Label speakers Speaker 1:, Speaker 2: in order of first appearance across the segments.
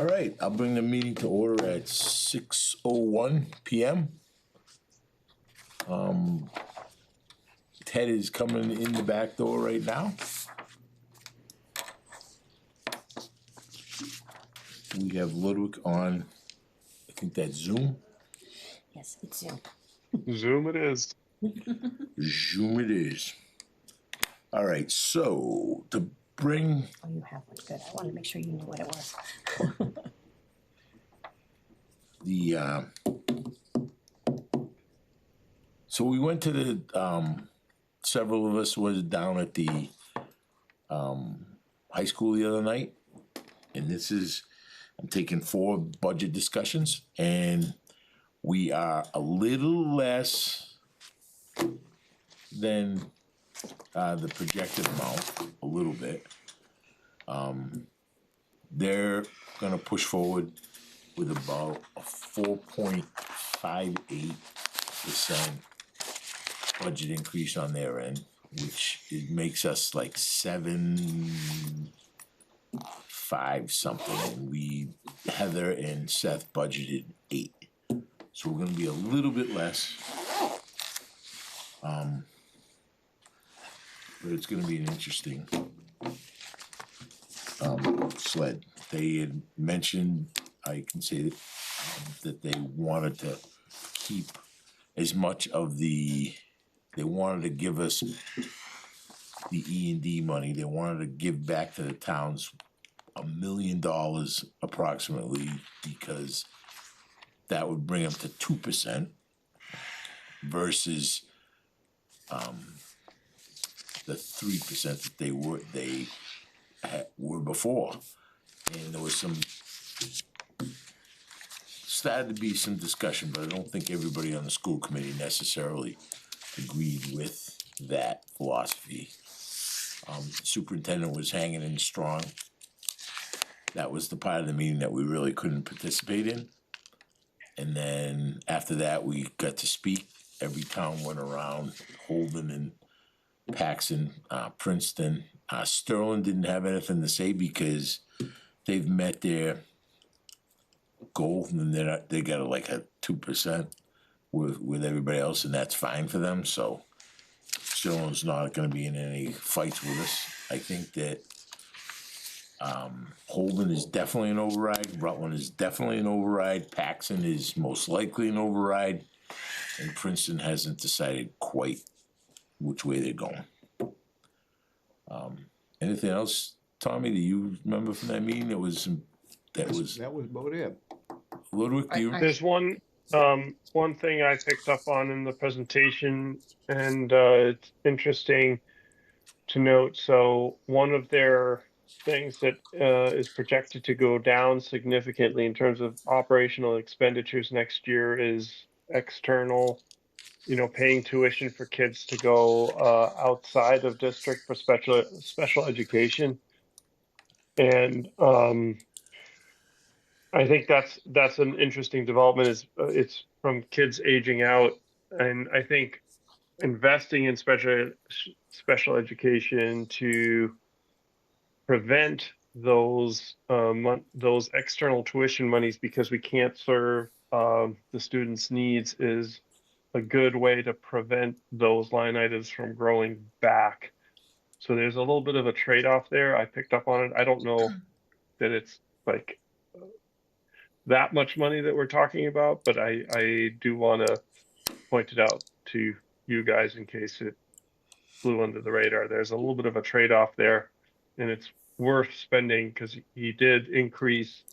Speaker 1: All right, I'll bring the meeting to order at 6:01 PM. Ted is coming in the back door right now. We have Ludwig on, I think that's Zoom.
Speaker 2: Yes, it's Zoom.
Speaker 3: Zoom it is.
Speaker 1: Zoom it is. All right, so to bring,
Speaker 2: Oh, you have one. Good. I wanted to make sure you knew what it was.
Speaker 1: so we went to the, several of us was down at the high school the other night. And this is, I'm taking 4 budget discussions, and we are a little less than the projected amount, a little bit. They're gonna push forward with about a 4.58% budget increase on their end, which it makes us like 7.5 something, and we, Heather and Seth budgeted 8. So we're gonna be a little bit less. But it's gonna be an interesting sled. They had mentioned, I can say that they wanted to keep as much of they wanted to give us the E&D money. They wanted to give back to the towns $1 million approximately, because that would bring them to 2% versus the 3% that they were before. And there was started to be some discussion, but I don't think everybody on the school committee necessarily agreed with that philosophy. Superintendent was hanging in strong. That was the part of the meeting that we really couldn't participate in. And then after that, we got to speak. Every town went around, Holden and Paxton, Princeton. Sterling didn't have anything to say because they've met their goal, and they got like a 2% with everybody else, and that's fine for them. So Sterling's not going to be in any fights with us. I think that Holden is definitely an override. Rutland is definitely an override. Paxton is most likely an override, and Princeton hasn't decided quite which way they're going. Anything else, Tommy, that you remember from that meeting? That was
Speaker 4: about it.
Speaker 1: Ludwig, do you?
Speaker 3: There's one thing I picked up on in the presentation, and it's interesting to note. So one of their things that is projected to go down significantly in terms of operational expenditures next year is external, paying tuition for kids to go outside of district for special education. And I think that's an interesting development. It's from kids aging out, and I think investing in special education to prevent those external tuition monies because we can't serve the students' needs is a good way to prevent those line items from growing back. So there's a little bit of a trade-off there. I picked up on it. I don't know that it's like that much money that we're talking about, but I do want to point it out to you guys in case it flew under the radar. There's a little bit of a trade-off there, and it's worth spending because he did increase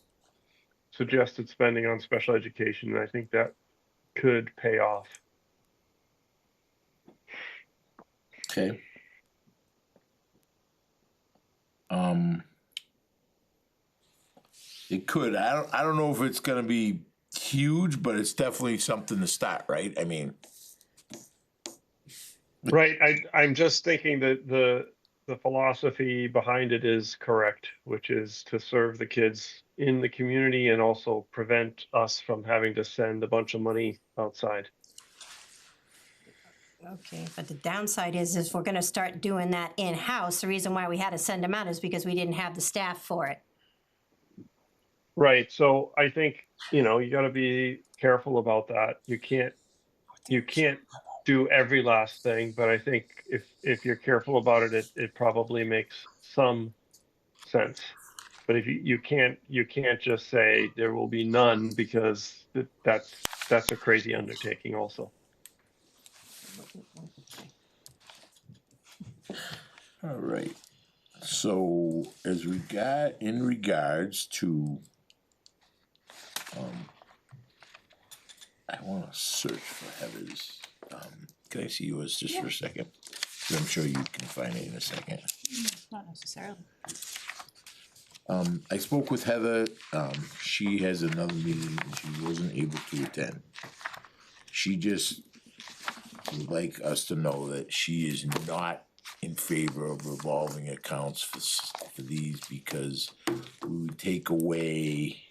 Speaker 3: suggested spending on special education, and I think that could pay off.
Speaker 1: Okay. It could. I don't know if it's gonna be huge, but it's definitely something to start, right? I mean,
Speaker 3: right. I'm just thinking that the philosophy behind it is correct, which is to serve the kids in the community and also prevent us from having to send a bunch of money outside.
Speaker 2: Okay, but the downside is if we're gonna start doing that in-house, the reason why we had to send them out is because we didn't have the staff for it.
Speaker 3: Right, so I think, you know, you gotta be careful about that. You can't do every last thing, but I think if you're careful about it, it probably makes some sense. But if you can't just say there will be none because that's a crazy undertaking also.
Speaker 1: All right. So in regards to, I wanna search for Heather's, can I see yours just for a second? 'Cause I'm sure you can find it in a second.
Speaker 5: Not necessarily.
Speaker 1: I spoke with Heather, she has another meeting and she wasn't able to attend. She just would like us to know that she is not in favor of revolving accounts for these because we would take away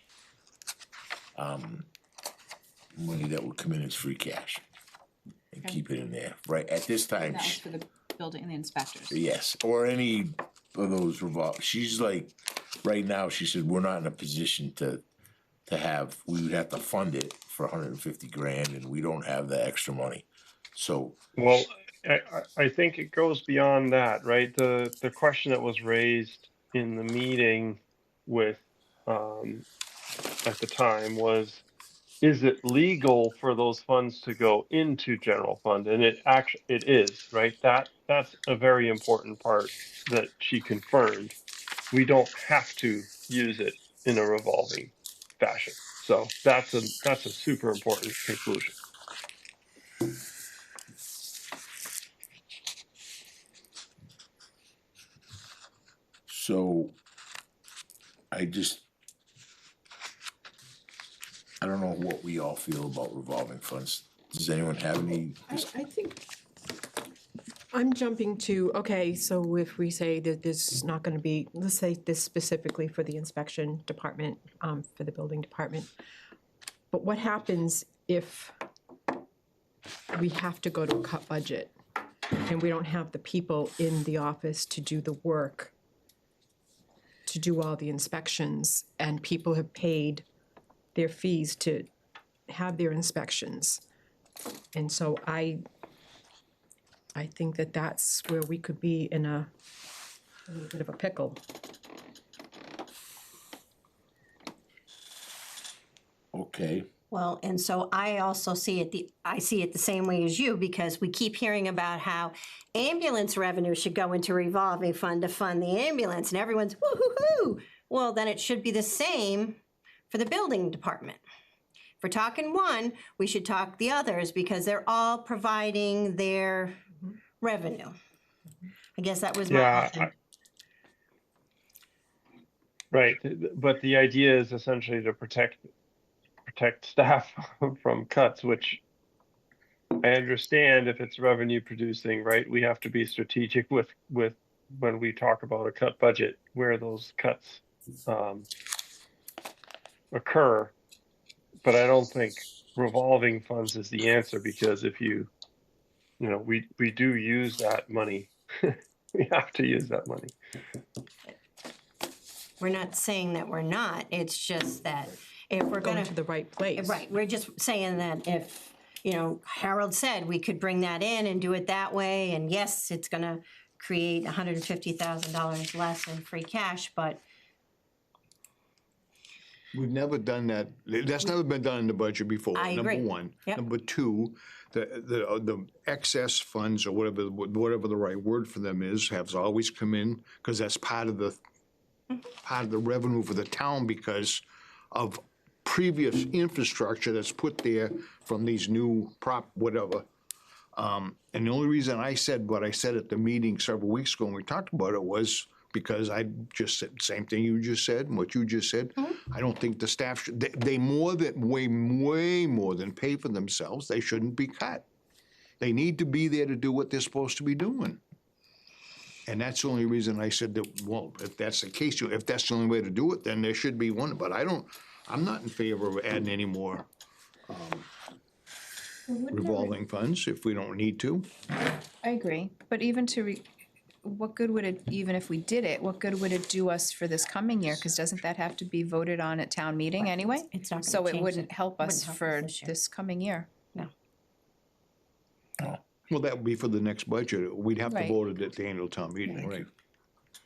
Speaker 1: money that would come in as free cash and
Speaker 5: Okay.
Speaker 1: keep it in there, right, at this time.
Speaker 5: That was for the building and the inspectors.
Speaker 1: Yes, or any of those she's like, right now, she said, we're not in a position to we would have to fund it for $150,000 and we don't have the extra money. So,
Speaker 3: Well, I think it goes beyond that, right? The question that was raised in the meeting with at the time was, is it legal for those funds to go into general fund? And it is, right? That's a very important part that she confirmed. We don't have to use it in a revolving fashion. So that's a super important conclusion.
Speaker 1: so I don't know what we all feel about revolving funds. Does anyone have any?
Speaker 6: I think I'm jumping to, okay, so if we say that this is not gonna be, let's say this specifically for the inspection department, for the building department. But what happens if we have to go to a cut budget and we don't have the people in the office to do the work, to do all the inspections, and people have paid their fees to have their inspections? And so I think that that's where we could be in a little bit of a pickle.
Speaker 1: Okay,
Speaker 2: Well, and so I also see it, I see it the same way as you, because we keep hearing about how ambulance revenue should go into revolving fund to fund the ambulance, and everyone's woo-hoo-hoo. Well, then it should be the same for the building department. If we're talking one, we should talk the others, because they're all providing their revenue. I guess that was my
Speaker 3: Yeah,
Speaker 2: question.
Speaker 3: right. But the idea is essentially to protect staff from cuts, which I understand if it's revenue producing, right? We have to be strategic with when we talk about a cut budget, where those cuts occur. But I don't think revolving funds is the answer, because if you know, we do use that money. We have to use that money.
Speaker 2: We're not saying that we're not, it's just that if we're
Speaker 6: Going
Speaker 2: gonna.
Speaker 6: to the right place.
Speaker 2: Right, we're just saying that if, you know, Harold said we could bring that in and do it that way, and yes, it's gonna create $150,000 less in free cash, but
Speaker 4: We've never done that. That's never been done in the budget before.
Speaker 2: I agree.
Speaker 4: Number one.
Speaker 2: Yep.
Speaker 4: Number two, the excess funds, or whatever the right word for them is, has always come in, because that's part of the revenue for the town because of previous infrastructure that's put there from these new whatever. And the only reason I said what I said at the meeting several weeks ago when we talked about it was because I just said the same thing you just said and what you just said. I don't think the staff should, they way more than pay for themselves. They shouldn't be cut. They need to be there to do what they're supposed to be doing. And that's the only reason I said that, well, if that's the case, if that's the only way to do it, then there should be one. But I'm not in favor of adding any more revolving funds if we don't need to.
Speaker 5: I agree, but even to what good would it, even if we did it, what good would it do us for this coming year? Because doesn't that have to be voted on at town meeting anyway?
Speaker 2: It's not gonna
Speaker 5: So it
Speaker 2: change
Speaker 5: wouldn't help us
Speaker 2: wouldn't help us
Speaker 5: for
Speaker 2: this year.
Speaker 5: this coming year.
Speaker 4: Well, that would be for the next budget. We'd have to
Speaker 5: Right.
Speaker 4: vote it at the annual town meeting, right?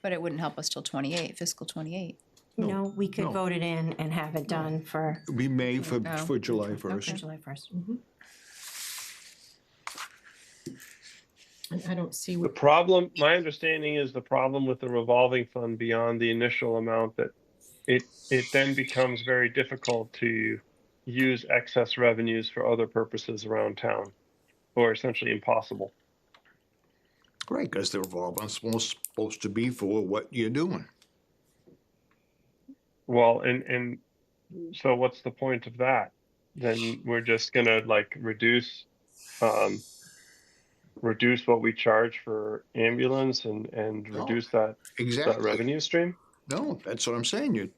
Speaker 5: But it wouldn't help us till 28, fiscal 28.
Speaker 2: No, we could
Speaker 4: no.
Speaker 2: vote it in and have it done for
Speaker 4: It'd be May for
Speaker 5: Oh.
Speaker 4: July
Speaker 5: Okay.
Speaker 4: first.
Speaker 2: July 1st.
Speaker 6: And I don't see
Speaker 3: The
Speaker 6: what,
Speaker 3: problem, my understanding is the problem with the revolving fund beyond the initial amount that it then becomes very difficult to use excess revenues for other purposes around town, or essentially impossible.
Speaker 4: Right, because the revolving's supposed to be for what you're doing.
Speaker 3: Well, and so what's the point of that? Then we're just gonna like reduce what we charge for ambulance and
Speaker 4: No.
Speaker 3: reduce that
Speaker 4: Exactly.
Speaker 3: revenue stream?
Speaker 4: No, that's what I'm saying.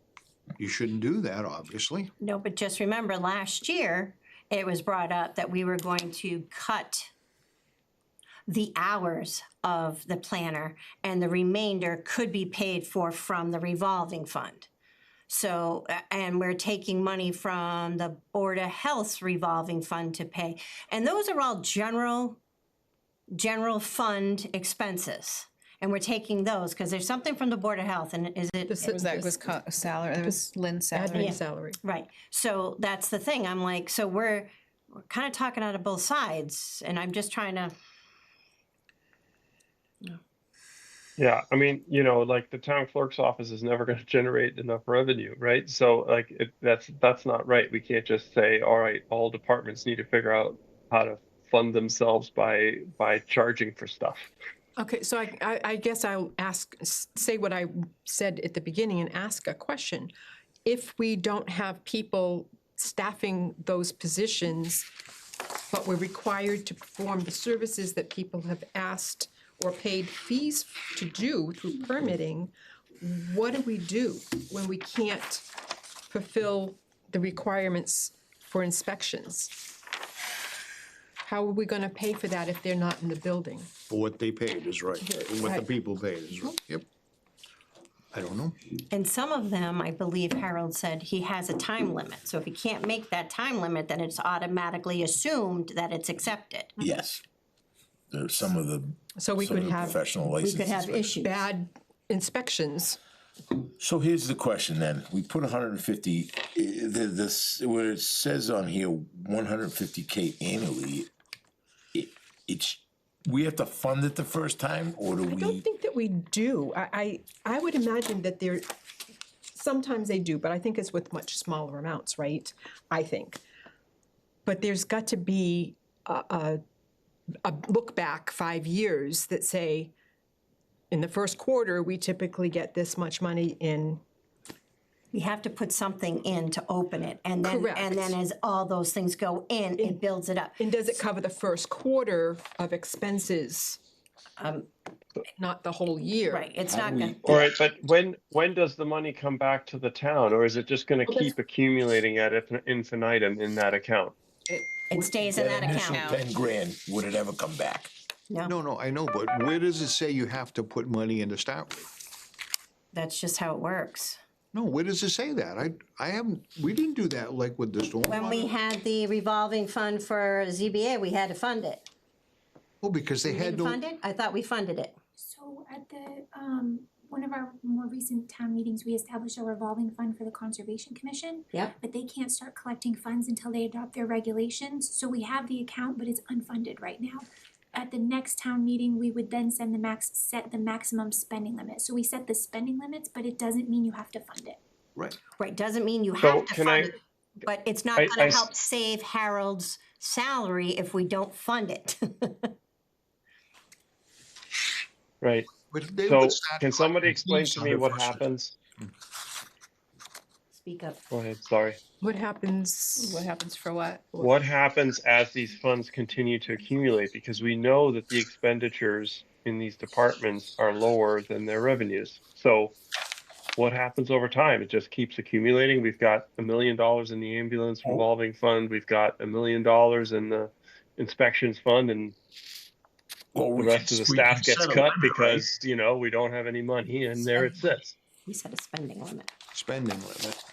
Speaker 4: You shouldn't do that, obviously.
Speaker 2: No, but just remember, last year, it was brought up that we were going to cut the hours of the planner, and the remainder could be paid for from the revolving fund. So, and we're taking money from the Board of Health's revolving fund to pay. And those are all general fund expenses. And we're taking those, because there's something from the Board of Health, and is it?
Speaker 6: This-
Speaker 5: It was that was salary, it was Lynn's salary.
Speaker 6: admin salary.
Speaker 2: Right. So that's the thing. I'm like, so we're kind of talking out of both sides, and I'm just trying to.
Speaker 3: Yeah, I mean, like the town clerk's office is never going to generate enough revenue, right? So like that's not right. We can't just say, all right, all departments need to figure out how to fund themselves by charging for stuff.
Speaker 6: Okay, so I guess I'll say what I said at the beginning and ask a question. If we don't have people staffing those positions, but we're required to perform the services that people have asked or paid fees to do through permitting, what do we do when we can't fulfill the requirements for inspections? How are we gonna pay for that if they're not in the building?
Speaker 4: For what they paid is right. For what the
Speaker 6: Right.
Speaker 4: people paid is right. Yep. I don't know.
Speaker 2: And some of them, I believe Harold said he has a time limit. So if he can't make that time limit, then it's automatically assumed that it's accepted.
Speaker 1: Yes. There's some of the,
Speaker 6: So we
Speaker 1: some of
Speaker 6: could
Speaker 1: the
Speaker 6: have
Speaker 1: professional
Speaker 2: We
Speaker 1: licenses.
Speaker 2: could have issues.
Speaker 6: bad inspections.
Speaker 1: So here's the question then. We put 150, this, where it says on here, 150K annually, it's, we have to fund it the first time, or do
Speaker 6: I don't
Speaker 1: we?
Speaker 6: think that we do. I would imagine that sometimes they do, but I think it's with much smaller amounts, right? I think. But there's got to be a look back 5 years that say, in the first quarter, we typically get this much money in.
Speaker 2: You have to put something in to open it. And then
Speaker 6: Correct.
Speaker 2: as all those things go in, it builds it up.
Speaker 6: And does it cover the first quarter of expenses? Not the whole year.
Speaker 2: Right, it's
Speaker 1: How
Speaker 2: not
Speaker 1: do we-
Speaker 2: gonna,
Speaker 3: All right, but when does the money come back to the town, or is it just going to
Speaker 6: Well, that's-
Speaker 3: keep accumulating at infinitum in that account?
Speaker 2: it stays in that
Speaker 1: initial
Speaker 2: account.
Speaker 1: 10 grand, would it ever come back?
Speaker 4: No, I know, but where does it say you have to put money in to start with?
Speaker 2: That's just how it works.
Speaker 4: No, where does it say that? I haven't, we didn't do that like with the
Speaker 2: When we
Speaker 4: stormwater.
Speaker 2: had the revolving fund for ZBA, we had to fund it.
Speaker 4: Oh, because they
Speaker 2: We
Speaker 4: had
Speaker 2: didn't
Speaker 4: no,
Speaker 2: fund it? I thought we funded it.
Speaker 7: So at the, one of our more recent town meetings, we established a revolving fund for the Conservation Commission.
Speaker 2: Yep.
Speaker 7: But they can't start collecting funds until they adopt their regulations, so we have the account, but it's unfunded right now. At the next town meeting, we would then set the maximum spending limit. So we set the spending limits, but it doesn't mean you have to fund it.
Speaker 4: right.
Speaker 2: Right, doesn't mean you
Speaker 3: So
Speaker 2: have to
Speaker 3: can
Speaker 2: fund
Speaker 3: I-
Speaker 2: it. But it's not
Speaker 3: I
Speaker 2: gonna
Speaker 3: s-
Speaker 2: help save Harold's salary if we don't fund it.
Speaker 3: Right.
Speaker 4: But they
Speaker 3: So
Speaker 4: would start
Speaker 3: can somebody
Speaker 4: collecting
Speaker 3: explain
Speaker 4: fees
Speaker 3: to
Speaker 4: on
Speaker 3: me
Speaker 4: the
Speaker 3: what
Speaker 4: first-
Speaker 3: happens?
Speaker 2: Speak up.
Speaker 3: Go ahead, sorry.
Speaker 6: What happens?
Speaker 5: What happens for what?
Speaker 3: What happens as these funds continue to accumulate? Because we know that the expenditures in these departments are lower than their revenues. So what happens over time? It just keeps accumulating. We've got $1 million in the ambulance revolving fund. We've got $1 million in the inspections fund, and
Speaker 1: Well,
Speaker 3: The
Speaker 1: we
Speaker 3: rest
Speaker 1: can-
Speaker 3: of the
Speaker 1: we can
Speaker 3: staff gets
Speaker 1: set a
Speaker 3: cut
Speaker 1: limit, right?
Speaker 3: because, we don't have any money, and there it sits.
Speaker 2: We set a spending limit.
Speaker 4: Spending limit.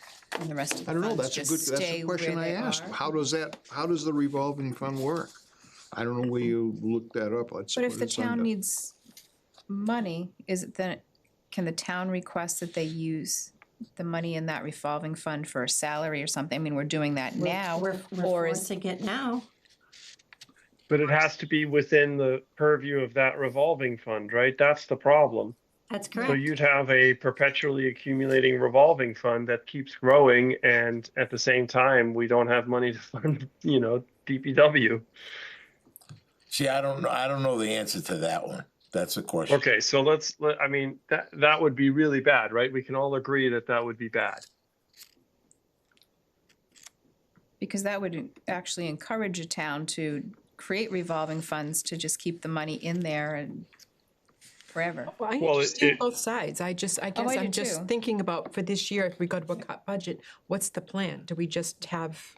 Speaker 5: And the rest of
Speaker 4: I
Speaker 5: the
Speaker 4: don't know,
Speaker 5: funds
Speaker 4: that's a
Speaker 5: just
Speaker 4: good, that's
Speaker 5: stay
Speaker 4: a
Speaker 5: where
Speaker 4: question I
Speaker 5: they
Speaker 4: asked.
Speaker 5: are?
Speaker 4: How does the revolving fund work? I don't know where you looked that up. Let's-
Speaker 5: But if the
Speaker 4: it's
Speaker 5: town
Speaker 4: under-
Speaker 5: needs money, is it then, can the town request that they use the money in that revolving fund for a salary or something? I mean, we're doing that now,
Speaker 2: We're
Speaker 5: or is,
Speaker 2: forcing it now.
Speaker 3: But it has to be within the purview of that revolving fund, right? That's the problem.
Speaker 2: That's
Speaker 3: So
Speaker 2: correct.
Speaker 3: you'd have a perpetually accumulating revolving fund that keeps growing, and at the same time, we don't have money to fund, DPW.
Speaker 1: See, I don't know the answer to that one. That's the question.
Speaker 3: Okay, so that would be really bad, right? We can all agree that that would be bad.
Speaker 5: because that would actually encourage a town to create revolving funds to just keep the money in there and forever.
Speaker 6: Well, I
Speaker 3: Well,
Speaker 6: understand
Speaker 3: it-
Speaker 6: both sides. I guess
Speaker 5: I do
Speaker 6: I'm just
Speaker 5: too.
Speaker 6: thinking about for this year, if we go to a cut budget, what's the plan? Do we just have,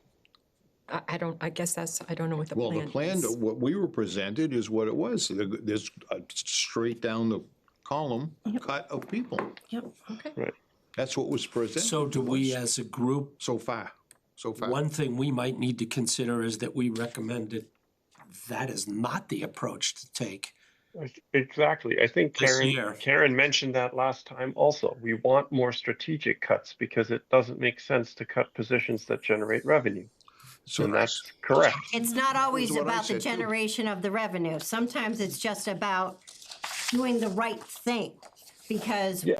Speaker 6: I don't know what the
Speaker 4: Well,
Speaker 6: plan
Speaker 4: the plan,
Speaker 6: is.
Speaker 4: what we were presented is what it was. There's a straight down the column cut of people.
Speaker 2: Yep.
Speaker 6: Okay.
Speaker 4: That's what was presented.
Speaker 8: So do
Speaker 4: to
Speaker 8: we,
Speaker 4: us
Speaker 8: as a group,
Speaker 4: So far.
Speaker 8: one thing we might need to consider is that we recommended that is not the approach to take.
Speaker 3: Exactly. I think
Speaker 8: This year.
Speaker 3: Karen mentioned that last time also. We want more strategic cuts because it doesn't make sense to cut positions that generate revenue.
Speaker 4: So
Speaker 3: And that's correct.
Speaker 2: It's not always
Speaker 4: what I
Speaker 2: about the
Speaker 4: said, too.
Speaker 2: generation of the revenue. Sometimes it's just about doing the right thing. Because
Speaker 3: Yeah.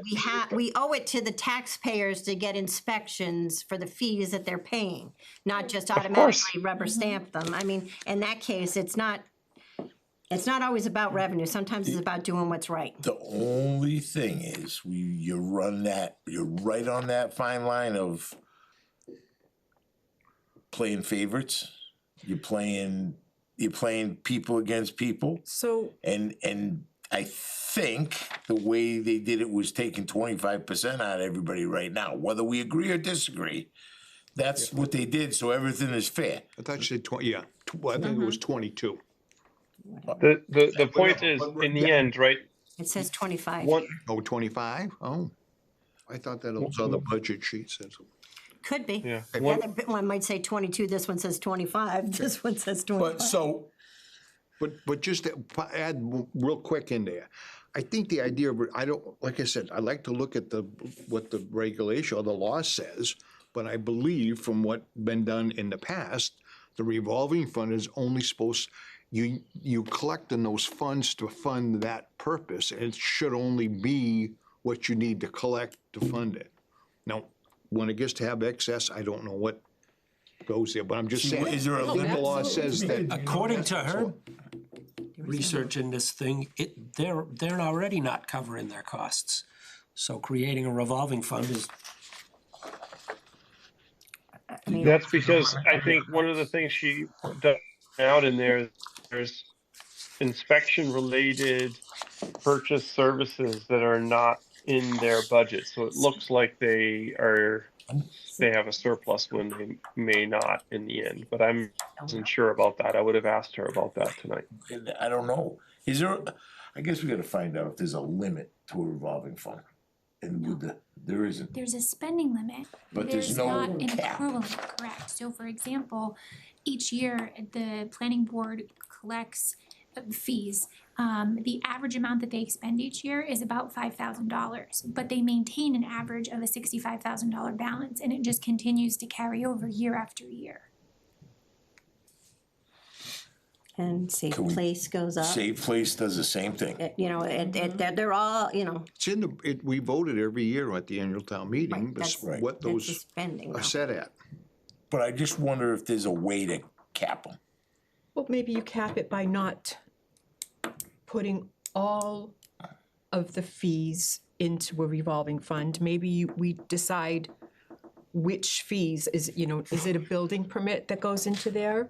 Speaker 2: we owe it to the taxpayers to get inspections for the fees that they're paying, not just automatically rubber stamp them. I mean, in that case, it's not always about revenue. Sometimes it's about doing what's right.
Speaker 1: The only thing is, you're right on that fine line of playing favorites. You're playing people against people.
Speaker 6: So,
Speaker 1: And I think the way they did it was taking 25% out of everybody right now, whether we agree or disagree. That's what they did, so everything is fair.
Speaker 4: I thought you said 20, yeah, I think it was 22.
Speaker 3: The point is, in the end, right,
Speaker 2: It says 25.
Speaker 3: one,
Speaker 4: Oh, 25? Oh. I thought that was on the budget sheet says.
Speaker 2: Could be.
Speaker 3: yeah,
Speaker 2: The
Speaker 3: one,
Speaker 2: other one might say 22, this one says 25, this one says 25.
Speaker 1: But so,
Speaker 4: But just to add real quick in there, I think the idea of, like I said, I like to look at what the regulation or the law says, but I believe from what's been done in the past, the revolving fund is only supposed, you collect in those funds to fund that purpose, and it should only be what you need to collect to fund it. Now, when it gets to have excess, I don't know what goes there, but I'm just saying.
Speaker 1: is there a
Speaker 4: I think the law
Speaker 6: absolutely.
Speaker 4: says that.
Speaker 8: According to her research in this thing, they're already not covering their costs. So creating a revolving fund is,
Speaker 2: I mean,
Speaker 3: that's because I think one of the things she does out in there's inspection-related purchase services that are not in their budget. So it looks like they have a surplus when they may not in the end. But I wasn't sure about that. I would have asked her about that tonight.
Speaker 1: I don't know, is there, I guess we gotta find out if there's a limit to a revolving fund. And there isn't.
Speaker 7: There's a spending limit.
Speaker 1: But there's no
Speaker 7: not an
Speaker 1: cap.
Speaker 7: equivalent, correct. So for example, each year, the planning board collects fees. The average amount that they expend each year is about $5,000, but they maintain an average of a $65,000 balance, and it just continues to carry over year after year.
Speaker 2: and Safe
Speaker 1: Can we-
Speaker 2: Place goes up.
Speaker 1: Safe Place does the same thing.
Speaker 2: They're all,
Speaker 4: It's in we voted every year at the annual town meeting,
Speaker 2: Right,
Speaker 4: but
Speaker 2: that's-
Speaker 1: Right.
Speaker 4: what
Speaker 2: that's the
Speaker 4: those
Speaker 2: spending.
Speaker 4: are
Speaker 2: though.
Speaker 4: set at.
Speaker 1: But I just wonder if there's a way to cap them.
Speaker 6: well, maybe you cap it by not putting all of the fees into a revolving fund. Maybe we decide which fees, is it a building permit that goes into there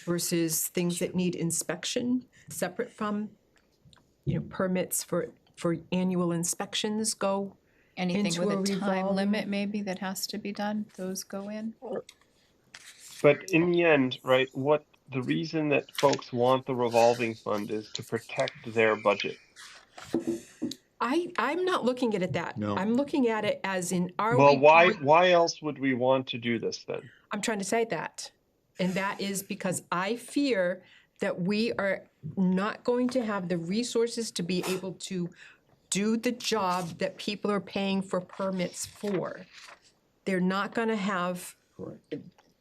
Speaker 6: versus things that need inspection, separate from, permits for annual inspections go
Speaker 5: Anything
Speaker 6: into
Speaker 5: with
Speaker 6: a
Speaker 5: a time
Speaker 6: revolving-
Speaker 5: limit maybe that has to be done, those go in?
Speaker 3: But in the end, right, what the reason that folks want the revolving fund is to protect their budget.
Speaker 6: I'm not looking at it that.
Speaker 4: No.
Speaker 6: I'm looking at it as in, are
Speaker 3: Well,
Speaker 6: we?
Speaker 3: why else would we want to do this then?
Speaker 6: I'm trying to say that. And that is because I fear that we are not going to have the resources to be able to do the job that people are paying for permits for. They're not gonna have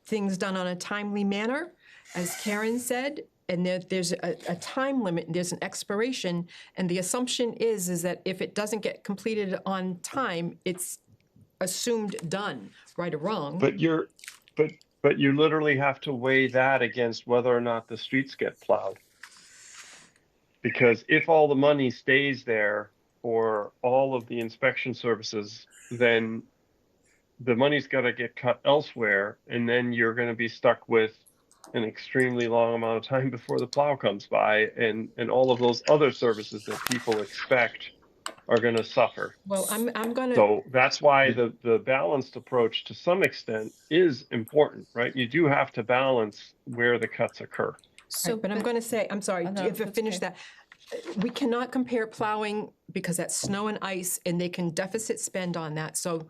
Speaker 6: things done on a timely manner, as Karen said, and there's a time limit, there's an expiration, and the assumption is that if it doesn't get completed on time, it's assumed done, right or wrong.
Speaker 3: But you literally have to weigh that against whether or not the streets get plowed. Because if all the money stays there for all of the inspection services, then the money's got to get cut elsewhere, and then you're going to be stuck with an extremely long amount of time before the plow comes by, and all of those other services that people expect are going to suffer.
Speaker 6: Well, I'm gonna.
Speaker 3: So that's why the balanced approach to some extent is important, right? You do have to balance where the cuts occur.
Speaker 5: So,
Speaker 6: But I'm gonna say, I'm sorry,
Speaker 5: Oh, no,
Speaker 6: if I
Speaker 5: that's
Speaker 6: finish
Speaker 5: okay.
Speaker 6: that. We cannot compare plowing because that's snow and ice and they can deficit spend on that. So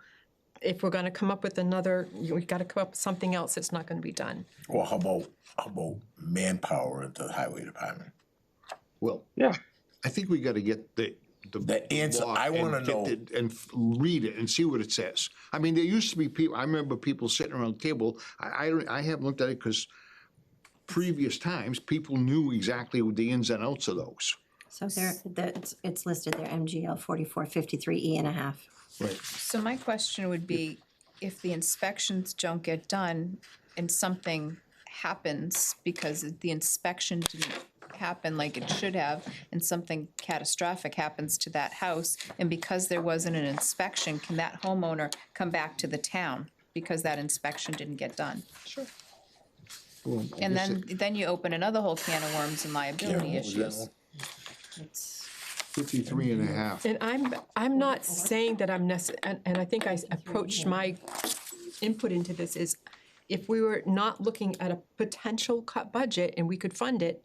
Speaker 6: if we're gonna come up with another, we gotta come up with something else that's not gonna be done.
Speaker 1: Or how about manpower at the highway department?
Speaker 4: Well,
Speaker 3: Yeah.
Speaker 4: I think we gotta get the
Speaker 1: answer,
Speaker 4: law
Speaker 1: I wanna
Speaker 4: and get
Speaker 1: know-
Speaker 4: it and read it and see what it says. I mean, there used to be people, I remember people sitting around the table, I haven't looked at it because previous times, people knew exactly the ins and outs of those.
Speaker 2: So it's listed there, MGL 4453E and a half.
Speaker 4: Right.
Speaker 5: So my question would be, if the inspections don't get done and something happens because the inspection didn't happen like it should have, and something catastrophic happens to that house, and because there wasn't an inspection, can that homeowner come back to the town because that inspection didn't get done?
Speaker 4: Sure. Well, I
Speaker 5: And
Speaker 4: guess
Speaker 5: then you open another whole can of worms and liability
Speaker 1: what was that
Speaker 5: issues.
Speaker 1: one?
Speaker 2: It's
Speaker 4: 53 and a half.
Speaker 6: And I'm not saying that I'm and I think I approached my input into this is, if we were not looking at a potential cut budget and we could fund it,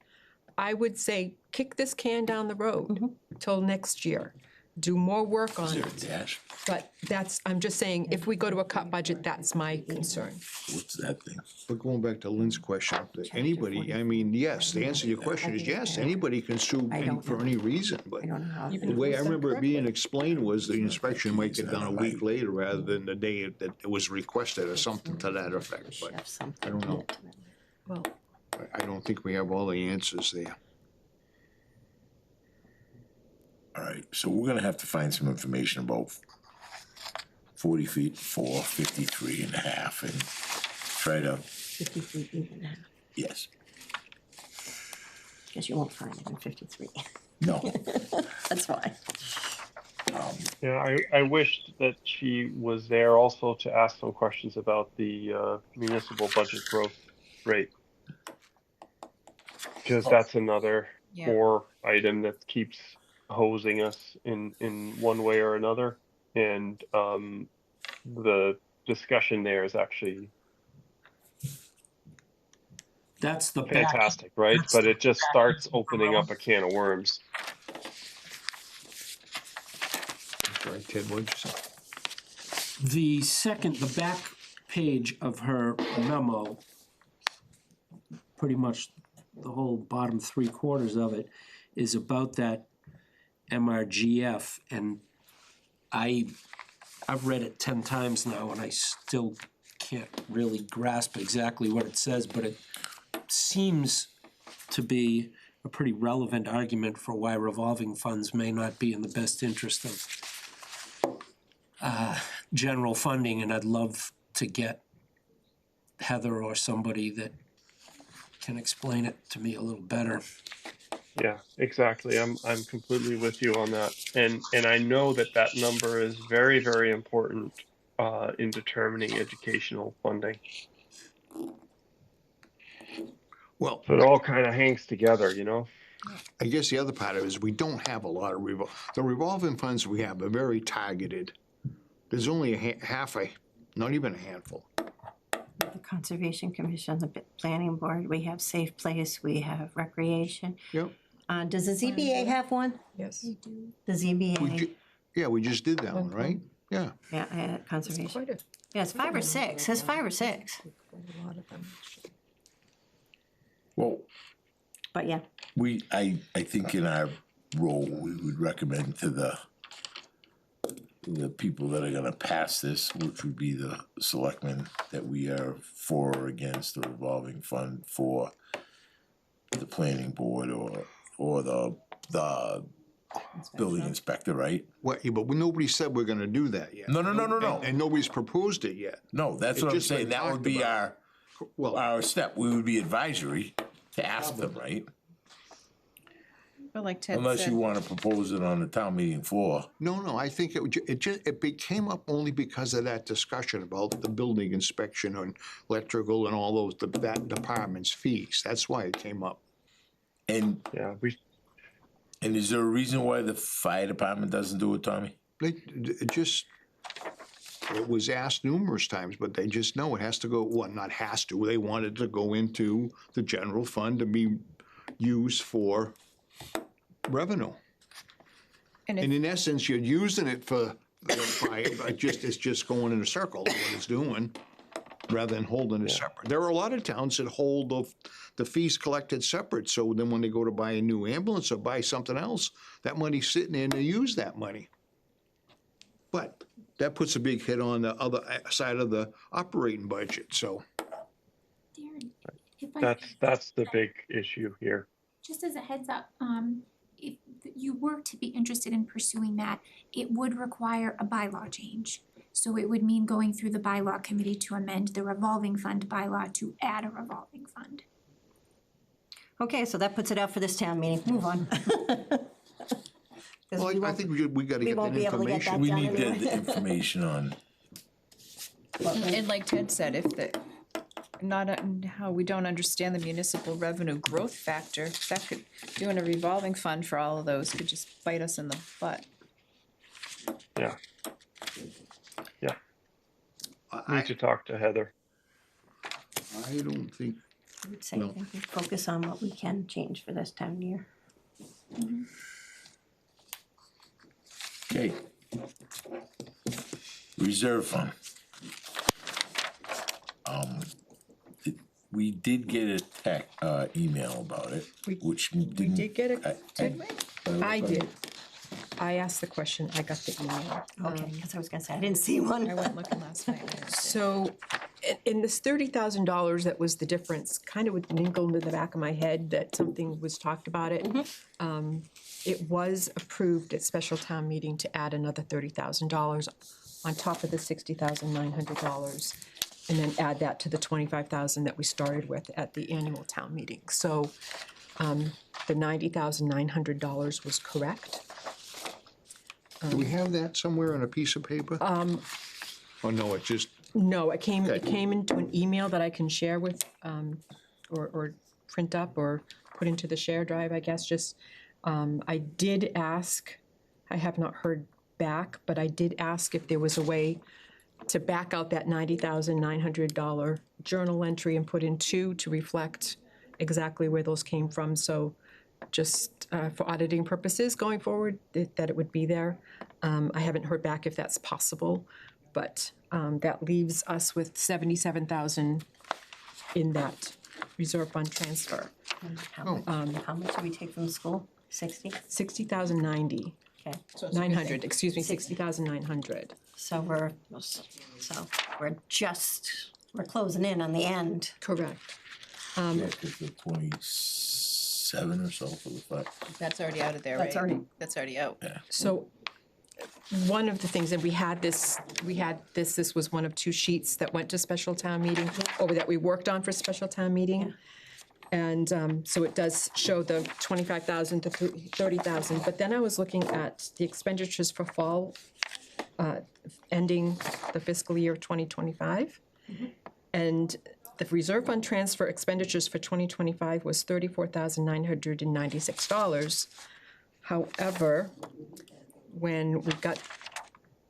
Speaker 6: I would say, kick this can down the road till next year. Do more work on
Speaker 1: Is there a
Speaker 6: it.
Speaker 1: dash?
Speaker 6: But I'm just saying, if we go to a cut budget, that's my concern.
Speaker 1: What's that thing?
Speaker 4: But going back to Lynn's question, that anybody, I mean, yes, the answer to your question is yes, anybody can sue for any reason, but
Speaker 2: I don't know how.
Speaker 4: the way I remember it being explained was the inspection might get done a week later rather than the day that it was requested or something to that effect, but I don't know.
Speaker 6: Well,
Speaker 4: I don't think we have all the answers there.
Speaker 1: All right, so we're gonna have to find some information about 40 feet, 53 and a half, and try to,
Speaker 2: 53E and a half.
Speaker 1: yes,
Speaker 2: Guess you won't find it in 53.
Speaker 1: no.
Speaker 2: That's why.
Speaker 3: Yeah, I wished that she was there also to ask some questions about the municipal budget growth rate. Because that's another
Speaker 5: Yeah.
Speaker 3: core item that keeps hosing us in one way or another. And the discussion there is actually
Speaker 8: That's the back,
Speaker 3: fantastic, right?
Speaker 8: that's
Speaker 3: But
Speaker 8: the
Speaker 3: it just starts opening up a can of worms.
Speaker 4: Sorry, Ted, what'd you say?
Speaker 8: the back page of her memo, pretty much the whole bottom 3/4 of it is about that MRGF, and I've read it 10 times now, and I still can't really grasp exactly what it says, but it seems to be a pretty relevant argument for why revolving funds may not be in the best interest of general funding, and I'd love to get Heather or somebody that can explain it to me a little better.
Speaker 3: Yeah, exactly. I'm completely with you on that. And I know that number is very, very important in determining educational funding.
Speaker 4: Well,
Speaker 3: So it all kind of hangs together, you know?
Speaker 4: I guess the other part of it is we don't have a lot of the revolving funds we have are very targeted. There's only not even a handful.
Speaker 2: The Conservation Commission, the Planning Board, we have Safe Place, we have Recreation.
Speaker 4: Yep.
Speaker 2: Does the ZBA have one?
Speaker 6: Yes.
Speaker 2: The ZBA,
Speaker 4: Yeah, we just did that one, right? Yeah.
Speaker 2: yeah, Conservation.
Speaker 6: Quite a,
Speaker 2: Yeah, it's 5 or 6, there's 5 or 6,
Speaker 6: quite a lot of them.
Speaker 1: Well,
Speaker 2: but yeah.
Speaker 1: I think in our role, we would recommend to the people that are gonna pass this, which would be the selectmen, that we are for or against the revolving fund for the planning board or the building inspector, right?
Speaker 4: What, yeah, but nobody said we're gonna do that yet.
Speaker 1: No.
Speaker 4: And nobody's proposed it yet.
Speaker 1: No, that's
Speaker 4: It's
Speaker 1: what I'm
Speaker 4: just been
Speaker 1: saying, that would
Speaker 4: talked
Speaker 1: be
Speaker 4: about. Well,
Speaker 1: our step, we would be advisory to ask them, right?
Speaker 5: But like Ted
Speaker 1: Unless you
Speaker 5: said,
Speaker 1: wanna propose it on the town meeting floor.
Speaker 4: no, I think it came up only because of that discussion about the building inspection and electrical and all those, that department's fees. That's why it came up.
Speaker 1: And
Speaker 3: Yeah,
Speaker 1: is there a reason why the fire department doesn't do it, Tommy?
Speaker 4: It was asked numerous times, but they just know it has to go, well, not has to, they wanted to go into the general fund to be used for revenue.
Speaker 5: and
Speaker 4: And
Speaker 5: if,
Speaker 4: in essence, you're using it for the fire, but it's just going in a circle, is what it's doing, rather than holding it separate. There are a lot of towns that hold the fees collected separate, so then when they go to buy a new ambulance or buy something else, that money's sitting there and they use that money. But that puts a big hit on the other side of the operating budget, so.
Speaker 7: Darren, if I
Speaker 3: that's the big issue here.
Speaker 7: just as a heads up, if you were to be interested in pursuing that, it would require a bylaw change. So it would mean going through the bylaw committee to amend the revolving fund bylaw to add a revolving fund.
Speaker 2: Okay, so that puts it out for this town meeting, move on. 'Cause
Speaker 4: Well,
Speaker 2: we
Speaker 4: I
Speaker 2: won't-
Speaker 4: think we gotta
Speaker 2: we
Speaker 4: get
Speaker 2: won't
Speaker 4: that
Speaker 2: be able to get
Speaker 4: information.
Speaker 1: We
Speaker 2: done
Speaker 1: need
Speaker 2: anyway.
Speaker 1: the information on,
Speaker 5: and like Ted said, if the, how we don't understand the municipal revenue growth factor, that could, doing a revolving fund for all of those could just bite us in the butt.
Speaker 3: Yeah,
Speaker 4: I
Speaker 3: need to talk to Heather.
Speaker 4: don't think,
Speaker 2: I would say,
Speaker 4: No.
Speaker 2: I think we focus on what we can change for this town year.
Speaker 1: okay. Reserve fund. We did get a email about it, which didn't.
Speaker 6: We did get it,
Speaker 1: I-
Speaker 6: did we? I did. I asked the question, I got the email.
Speaker 2: Okay, because I was gonna say, I didn't see one.
Speaker 5: I went looking last night. and I didn't see it.
Speaker 6: So, in this $30,000, that was the difference, kind of would mingle into the back of my head that something was talked about it. It was approved at special town meeting to add another $30,000 on top of the $60,900, and then add that to the $25,000 that we started with at the annual town meeting. So, the $90,900 was correct.
Speaker 4: do we have that somewhere on a piece of paper? Oh, no, it's just,
Speaker 6: No, it came
Speaker 4: Okay.
Speaker 6: into an email that I can share with, or print up or put into the share drive, I guess, just, I did ask, I have not heard back, but I did ask if there was a way to back out that $90,900 journal entry and put in two to reflect exactly where those came from, so just for auditing purposes going forward, that it would be there. I haven't heard back if that's possible, but that leaves us with $77,000 in that reserve fund transfer.
Speaker 2: How much do we take from the school? 60?
Speaker 6: $60,090,
Speaker 2: Okay,
Speaker 6: 900, excuse me, $60,900.
Speaker 2: so we're closing in on the end.
Speaker 6: Correct.
Speaker 1: Yeah, 'cause the 27 or so for the fire.
Speaker 5: That's already out of there, right?
Speaker 2: That's already-
Speaker 5: That's already out.
Speaker 6: So, one of the things, and we had this was one of two sheets that went to special town meeting, or that we worked on for special town meeting. And so it does show the 25,000 to 30,000, but then I was looking at the expenditures for fall, ending the fiscal year 2025. And the reserve fund transfer expenditures for 2025 was $34,996. However, when we got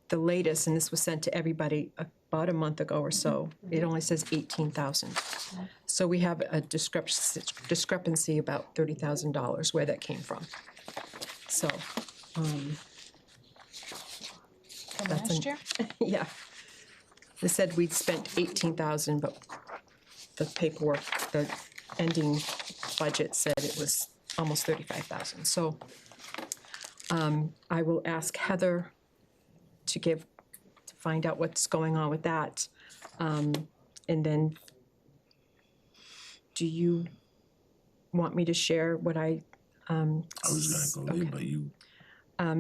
Speaker 6: the latest, and this was sent to everybody about a month ago or so. It only says 18,000. So we have a discrepancy about $30,000 where that came from. So,
Speaker 5: From
Speaker 6: That's
Speaker 5: last
Speaker 6: an-
Speaker 5: year?
Speaker 6: yeah. They said we'd spent 18,000, but the paperwork, the ending budget said it was almost 35,000. So I will ask Heather to find out what's going on with that. And then, do you want me to share what I
Speaker 1: was gonna go there, but you,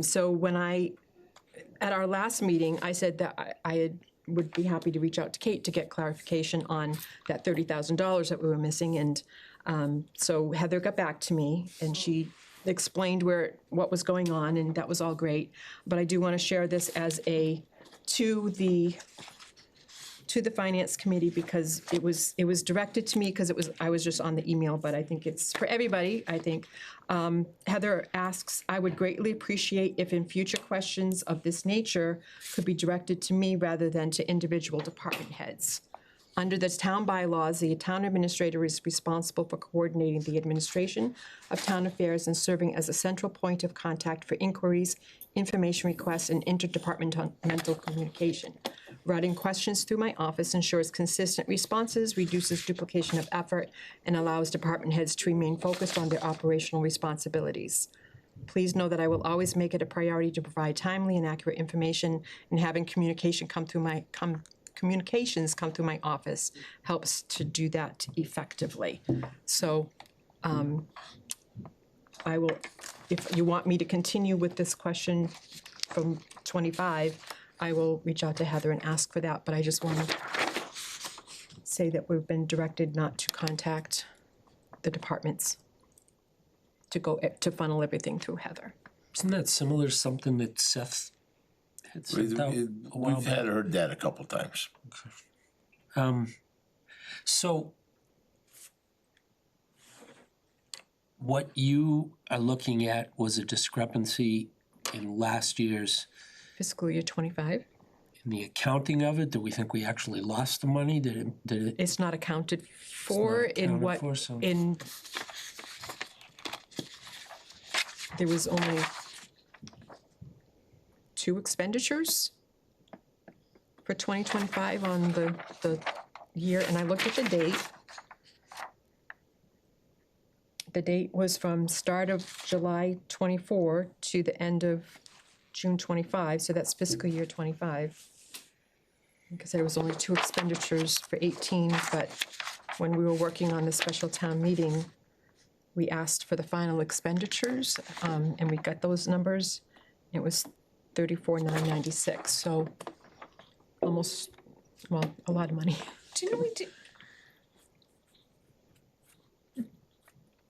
Speaker 6: so when at our last meeting, I said that would be happy to reach out to Kate to get clarification on that $30,000 that we were missing. And so Heather got back to me and she explained what was going on, and that was all great. But I do want to share this to the finance committee, because it was directed to me because I was just on the email, but I think it's for everybody. I think Heather asks, I would greatly appreciate if in future questions of this nature could be directed to me rather than to individual department heads. Under the town bylaws, the town administrator is responsible for coordinating the administration of town affairs and serving as a central point of contact for inquiries, information requests, and interdepartmental communication. Routing questions through my office ensures consistent responses, reduces duplication of effort, and allows department heads to remain focused on their operational responsibilities. Please know that I will always make it a priority to provide timely and accurate information, and having communications come through my office helps to do that effectively. So I will, if you want me to continue with this question from 25, I will reach out to Heather and ask for that, but I just want to say that we've been directed not to contact the departments, to funnel everything through Heather.
Speaker 8: Isn't that similar to something that Seth had sent out a while
Speaker 1: we've
Speaker 8: back?
Speaker 1: heard that a couple times.
Speaker 8: So what you are looking at was a discrepancy in last year's,
Speaker 6: Fiscal year 25.
Speaker 8: in the accounting of it. Do we think we actually lost the money? Did it?
Speaker 6: It's not accounted for in
Speaker 8: accounted
Speaker 6: what,
Speaker 8: for, so-
Speaker 6: there was only 2 expenditures for 2025 on the year, and I looked at the date. The date was from start of July 24 to the end of June 25, so that's fiscal year 25. Like I said, it was only 2 expenditures for 18, but when we were working on the special town meeting, we asked for the final expenditures, and we got those numbers. It was $34,996, so almost, well, a lot of money.
Speaker 5: Didn't we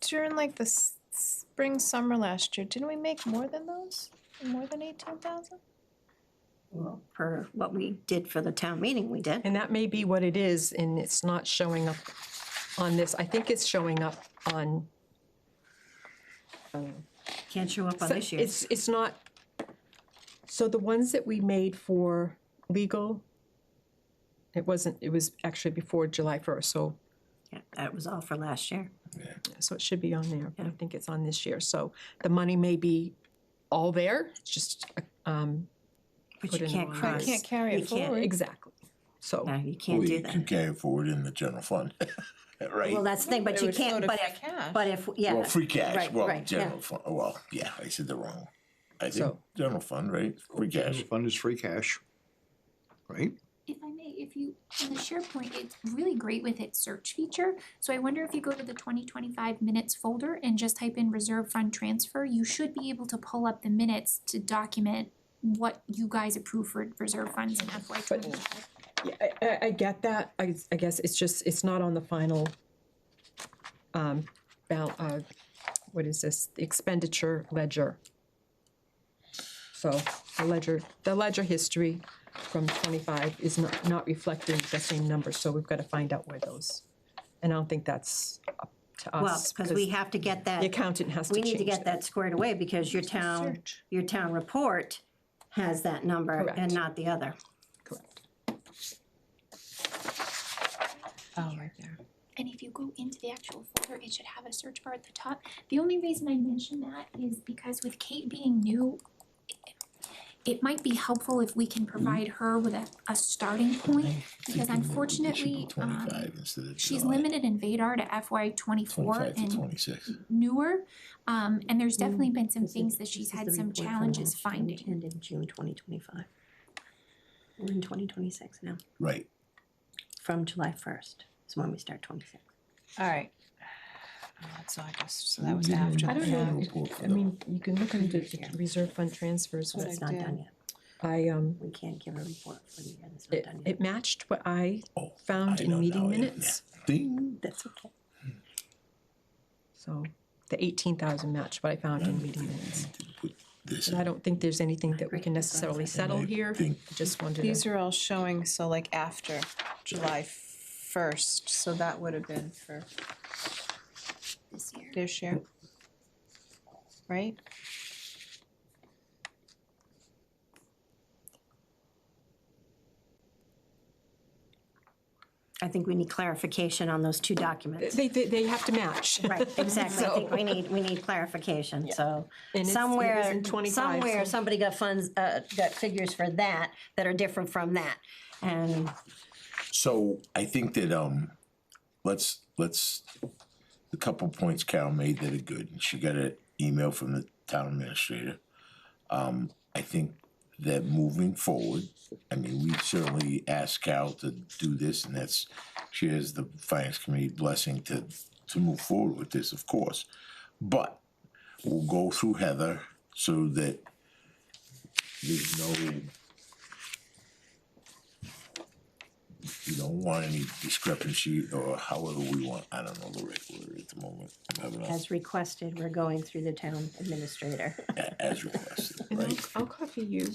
Speaker 5: during like the spring, summer last year, didn't we make more than those? More than 18,000?
Speaker 2: Well, per what we did for the town meeting, we did.
Speaker 6: And that may be what it is, and it's not showing up on this. I think it's showing up on.
Speaker 2: Can't show up on
Speaker 6: So
Speaker 2: this year's.
Speaker 6: It's not, so the ones that we made for legal, it was actually before July 1st, so
Speaker 2: Yeah, that was all for last year.
Speaker 6: it should be on there, but I think it's on this year. So the money may be all there, it's just,
Speaker 2: But
Speaker 6: Put
Speaker 2: you
Speaker 6: in
Speaker 2: can't
Speaker 6: the wrong
Speaker 2: cross.
Speaker 6: place.
Speaker 5: Can't carry it
Speaker 2: You can't-
Speaker 5: forward.
Speaker 6: exactly. So,
Speaker 2: No, you can't
Speaker 1: Well,
Speaker 2: do
Speaker 1: you
Speaker 2: that.
Speaker 1: can carry it forward in the general fund, right?
Speaker 2: Well, that's the thing, but
Speaker 5: It
Speaker 2: you
Speaker 5: would flow
Speaker 2: can't,
Speaker 5: to
Speaker 2: but
Speaker 5: free
Speaker 2: if,
Speaker 5: cash.
Speaker 2: but if, yeah.
Speaker 1: Well, free cash,
Speaker 2: Right,
Speaker 1: well,
Speaker 2: right, yeah.
Speaker 1: general fund, well, yeah, I said the wrong. I think
Speaker 6: So-
Speaker 1: general fund, right? Free
Speaker 4: General
Speaker 1: cash.
Speaker 4: fund is free cash, right?
Speaker 7: If I may, if you, in the SharePoint, it's really great with its search feature. So I wonder if you go to the 2025 minutes folder and just type in reserve fund transfer, you should be able to pull up the minutes to document what you guys approve for reserve funds in FY 25.
Speaker 6: yeah, I get that. I guess it's just, it's not on the final, what is this, the expenditure ledger. So the ledger history from 25 is not reflecting the same numbers, so we've got to find out where those, and I don't think that's up to
Speaker 2: Well,
Speaker 6: us.
Speaker 2: because we have to get that.
Speaker 6: The accountant has to
Speaker 2: We
Speaker 6: change
Speaker 2: need to get that squared away because your town report has that number and
Speaker 6: Correct.
Speaker 2: not the other.
Speaker 6: Correct.
Speaker 5: Oh, right there.
Speaker 7: And if you go into the actual folder, it should have a search bar at the top. The only reason I mention that is because with Kate being new, it might be helpful if we can provide her with a starting point, because unfortunately,
Speaker 1: 25 instead of
Speaker 7: she's
Speaker 1: July.
Speaker 7: limited in VADAR to FY 24
Speaker 1: 25 to
Speaker 7: and
Speaker 1: 26.
Speaker 7: newer. And there's definitely been some things that she's had some challenges finding.
Speaker 2: Ended June 2025. We're in 2026 now.
Speaker 1: Right.
Speaker 2: From July 1st is when we start 26.
Speaker 5: All right. That's August, so that
Speaker 1: We'll
Speaker 5: was
Speaker 1: give them
Speaker 5: after.
Speaker 6: I don't
Speaker 1: Yeah.
Speaker 6: know,
Speaker 1: Report for
Speaker 6: I
Speaker 1: them.
Speaker 6: mean, you can look into the reserve fund transfers,
Speaker 2: But
Speaker 6: but
Speaker 2: it's not done yet.
Speaker 6: I,
Speaker 2: We can't give a report for the year that's not done yet.
Speaker 6: it matched what I
Speaker 1: Oh,
Speaker 6: found
Speaker 1: I
Speaker 6: in
Speaker 1: know
Speaker 6: meeting
Speaker 1: now, yeah.
Speaker 6: minutes.
Speaker 1: Ding.
Speaker 2: That's okay.
Speaker 6: So the 18,000 matched what I found in meeting minutes.
Speaker 1: Put this
Speaker 6: And I don't think there's anything that we can
Speaker 2: agree. That's what I
Speaker 6: necessarily
Speaker 2: was
Speaker 6: settle
Speaker 1: thinking.
Speaker 6: here.
Speaker 1: I think-
Speaker 6: I just wanted
Speaker 5: These
Speaker 6: to,
Speaker 5: are all showing, so like after July 1st, so that would have been for
Speaker 7: This year.
Speaker 5: this year. Right?
Speaker 2: I think we need clarification on those two documents.
Speaker 6: they have to match.
Speaker 2: Right, exactly. I
Speaker 6: So-
Speaker 2: think we need clarification, so
Speaker 6: And it is
Speaker 2: somewhere,
Speaker 6: in 25,
Speaker 2: somewhere,
Speaker 6: so-
Speaker 2: somebody got funds, got figures for that are different from that. And
Speaker 1: So I think that, let's, the couple points Carol made that are good, and she got an email from the town administrator. I think that moving forward, I mean, we certainly asked Carol to do this, and that's, she has the finance committee blessing to move forward with this, of course. But we'll go through Heather so that there's no, we don't want any discrepancy or however we want, I don't know the right word at the moment. I'm having a-
Speaker 2: as requested, we're going through the town administrator.
Speaker 1: As requested,
Speaker 6: And
Speaker 1: right?
Speaker 6: I'll copy you.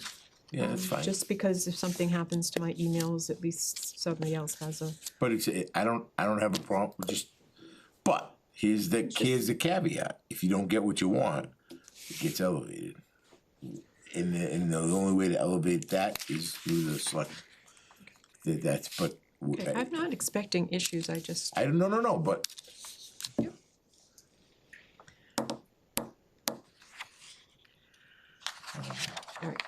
Speaker 1: Yeah, that's fine.
Speaker 6: Just because if something happens to my emails, at least somebody else has a.
Speaker 1: But it's, I don't have a problem with just, but here's the caveat, if you don't get what you want, it gets elevated. And the only way to elevate that is through the select, that's, but.
Speaker 6: Okay, I'm not expecting issues, I just,
Speaker 1: I don't, no, but.
Speaker 6: all right,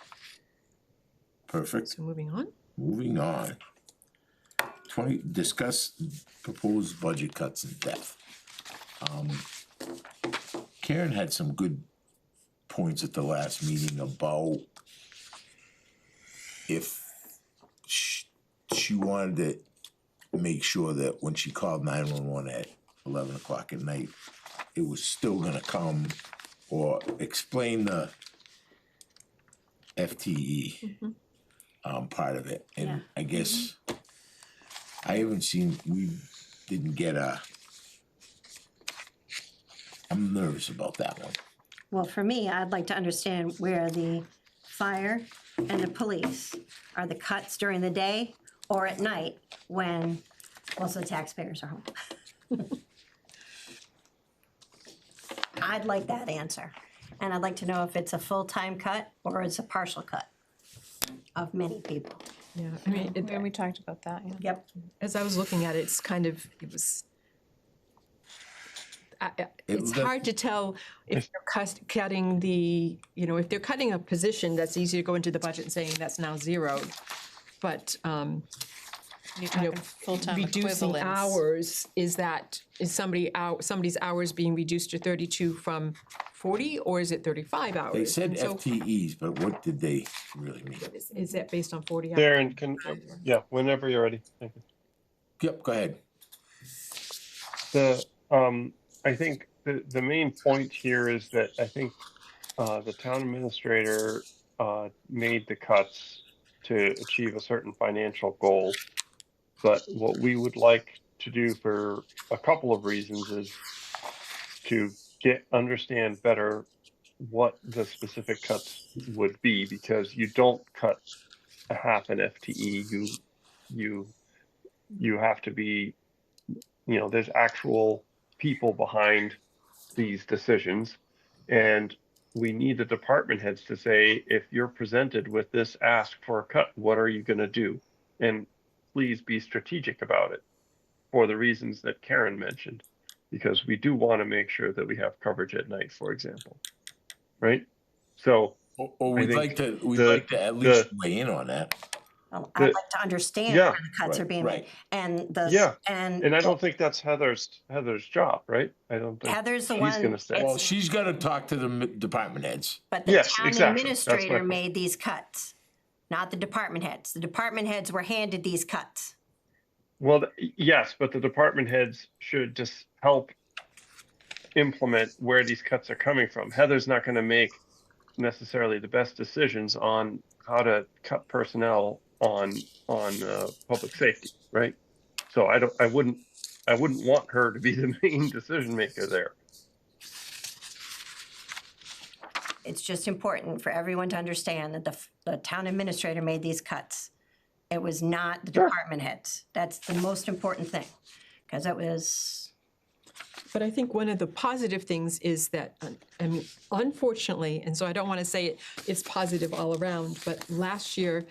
Speaker 1: Perfect.
Speaker 6: so moving on.
Speaker 1: Moving on. Discuss proposed budget cuts in depth. Karen had some good points at the last meeting about if she wanted to make sure that when she called 911 at 11 o'clock at night, it was still gonna come, or explain the FTE part of it.
Speaker 2: Yeah.
Speaker 1: And I guess I haven't seen, we didn't get I'm nervous about that one.
Speaker 2: Well, for me, I'd like to understand where the fire and the police are the cuts during the day or at night when most of the taxpayers are home. I'd like that answer. And I'd like to know if it's a full-time cut or it's a partial cut of many people.
Speaker 6: Yeah, I mean,
Speaker 5: And we talked about that, yeah.
Speaker 2: Yep.
Speaker 6: as I was looking at it, it's kind of, it was. It's
Speaker 1: the-
Speaker 6: hard to tell if they're cutting the, if they're cutting a position, that's easy to go into the budget and saying that's now zeroed. But,
Speaker 5: You're
Speaker 6: you know,
Speaker 5: talking full-time
Speaker 6: reducing
Speaker 5: equivalents.
Speaker 6: hours, is somebody's hours being reduced to 32 from 40, or is it 35 hours?
Speaker 1: They said
Speaker 6: And so
Speaker 1: FTEs, but what did they really mean?
Speaker 6: is that based on 40 hours?
Speaker 3: Darren, yeah, whenever you're ready. Thank you.
Speaker 1: Yep, go ahead.
Speaker 3: I think the main point here is that I think the town administrator made the cuts to achieve a certain financial goal. But what we would like to do for a couple of reasons is to understand better what the specific cuts would be, because you don't cut a half an FTE. You have to be, there's actual people behind these decisions, and we need the department heads to say, if you're presented with this ask for a cut, what are you going to do? And please be strategic about it. for the reasons that Karen mentioned, because we do want to make sure that we have coverage at night, for example, right? So
Speaker 1: Or
Speaker 3: I
Speaker 1: we'd
Speaker 3: think
Speaker 1: we'd
Speaker 3: the-
Speaker 1: like to at least
Speaker 3: the-
Speaker 1: weigh in on that.
Speaker 2: I'd
Speaker 3: The-
Speaker 2: like to understand
Speaker 3: yeah,
Speaker 2: where the cuts are
Speaker 1: right,
Speaker 2: being made.
Speaker 1: right.
Speaker 2: And
Speaker 3: Yeah,
Speaker 2: and
Speaker 3: and I don't think that's Heather's job, right? I don't think
Speaker 2: Heather's the
Speaker 3: she's
Speaker 2: one.
Speaker 3: gonna say.
Speaker 1: Well, she's gotta talk to the department heads.
Speaker 2: But the
Speaker 3: Yes,
Speaker 2: town
Speaker 3: exactly. That's my
Speaker 2: administrator
Speaker 3: point.
Speaker 2: made these cuts, not the department heads. The department heads were handed these cuts.
Speaker 3: Well, yes, but the department heads should just help implement where these cuts are coming from. Heather's not gonna make necessarily the best decisions on how to cut personnel on public safety, right? So I wouldn't want her to be the main decision maker there.
Speaker 2: It's just important for everyone to understand that the town administrator made these cuts. It was not the
Speaker 3: Sure.
Speaker 2: department heads. That's the most important thing, because it was,
Speaker 6: But I think one of the positive things is that, I mean, unfortunately, and so I don't want to say it's positive all around, but last year,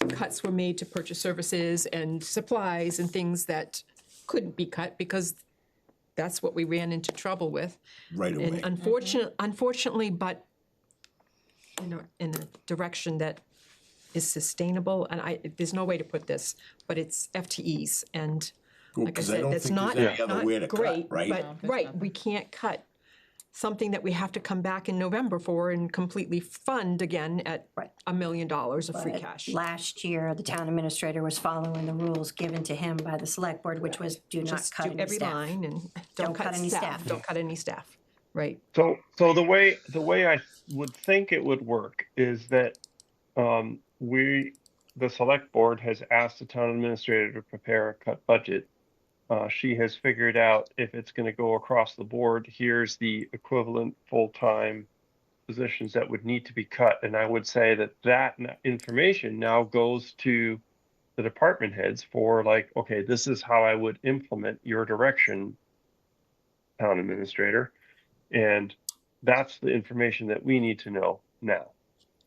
Speaker 6: cuts were made to purchase services and supplies and things that couldn't be cut because that's what we ran into trouble with.
Speaker 1: Right away.
Speaker 6: And unfortunately, but in a direction that is sustainable, and there's no way to put this, but it's FTEs, and
Speaker 1: Cool,
Speaker 6: like I
Speaker 1: 'cause I
Speaker 6: said,
Speaker 1: don't
Speaker 6: that's
Speaker 1: think
Speaker 6: not,
Speaker 1: there's any other
Speaker 6: not
Speaker 1: way to cut,
Speaker 6: great,
Speaker 1: right?
Speaker 6: but,
Speaker 5: No, there's
Speaker 6: right,
Speaker 5: nothing.
Speaker 6: we can't cut something that we have to come back in November for and completely fund again at
Speaker 2: Right.
Speaker 6: $1 million of free
Speaker 2: but
Speaker 6: cash.
Speaker 2: last year, the town administrator was following the rules given to him by the select board, which was do not
Speaker 6: Just
Speaker 2: cut
Speaker 6: do
Speaker 2: any
Speaker 6: every
Speaker 2: staff.
Speaker 6: line and
Speaker 2: Don't cut any staff.
Speaker 6: Don't cut any staff, right.
Speaker 3: So the way I would think it would work is that the select board has asked the town administrator to prepare a cut budget. She has figured out if it's going to go across the board, here's the equivalent full-time positions that would need to be cut. And I would say that information now goes to the department heads for like, okay, this is how I would implement your direction, town administrator. And that's the information that we need to know now.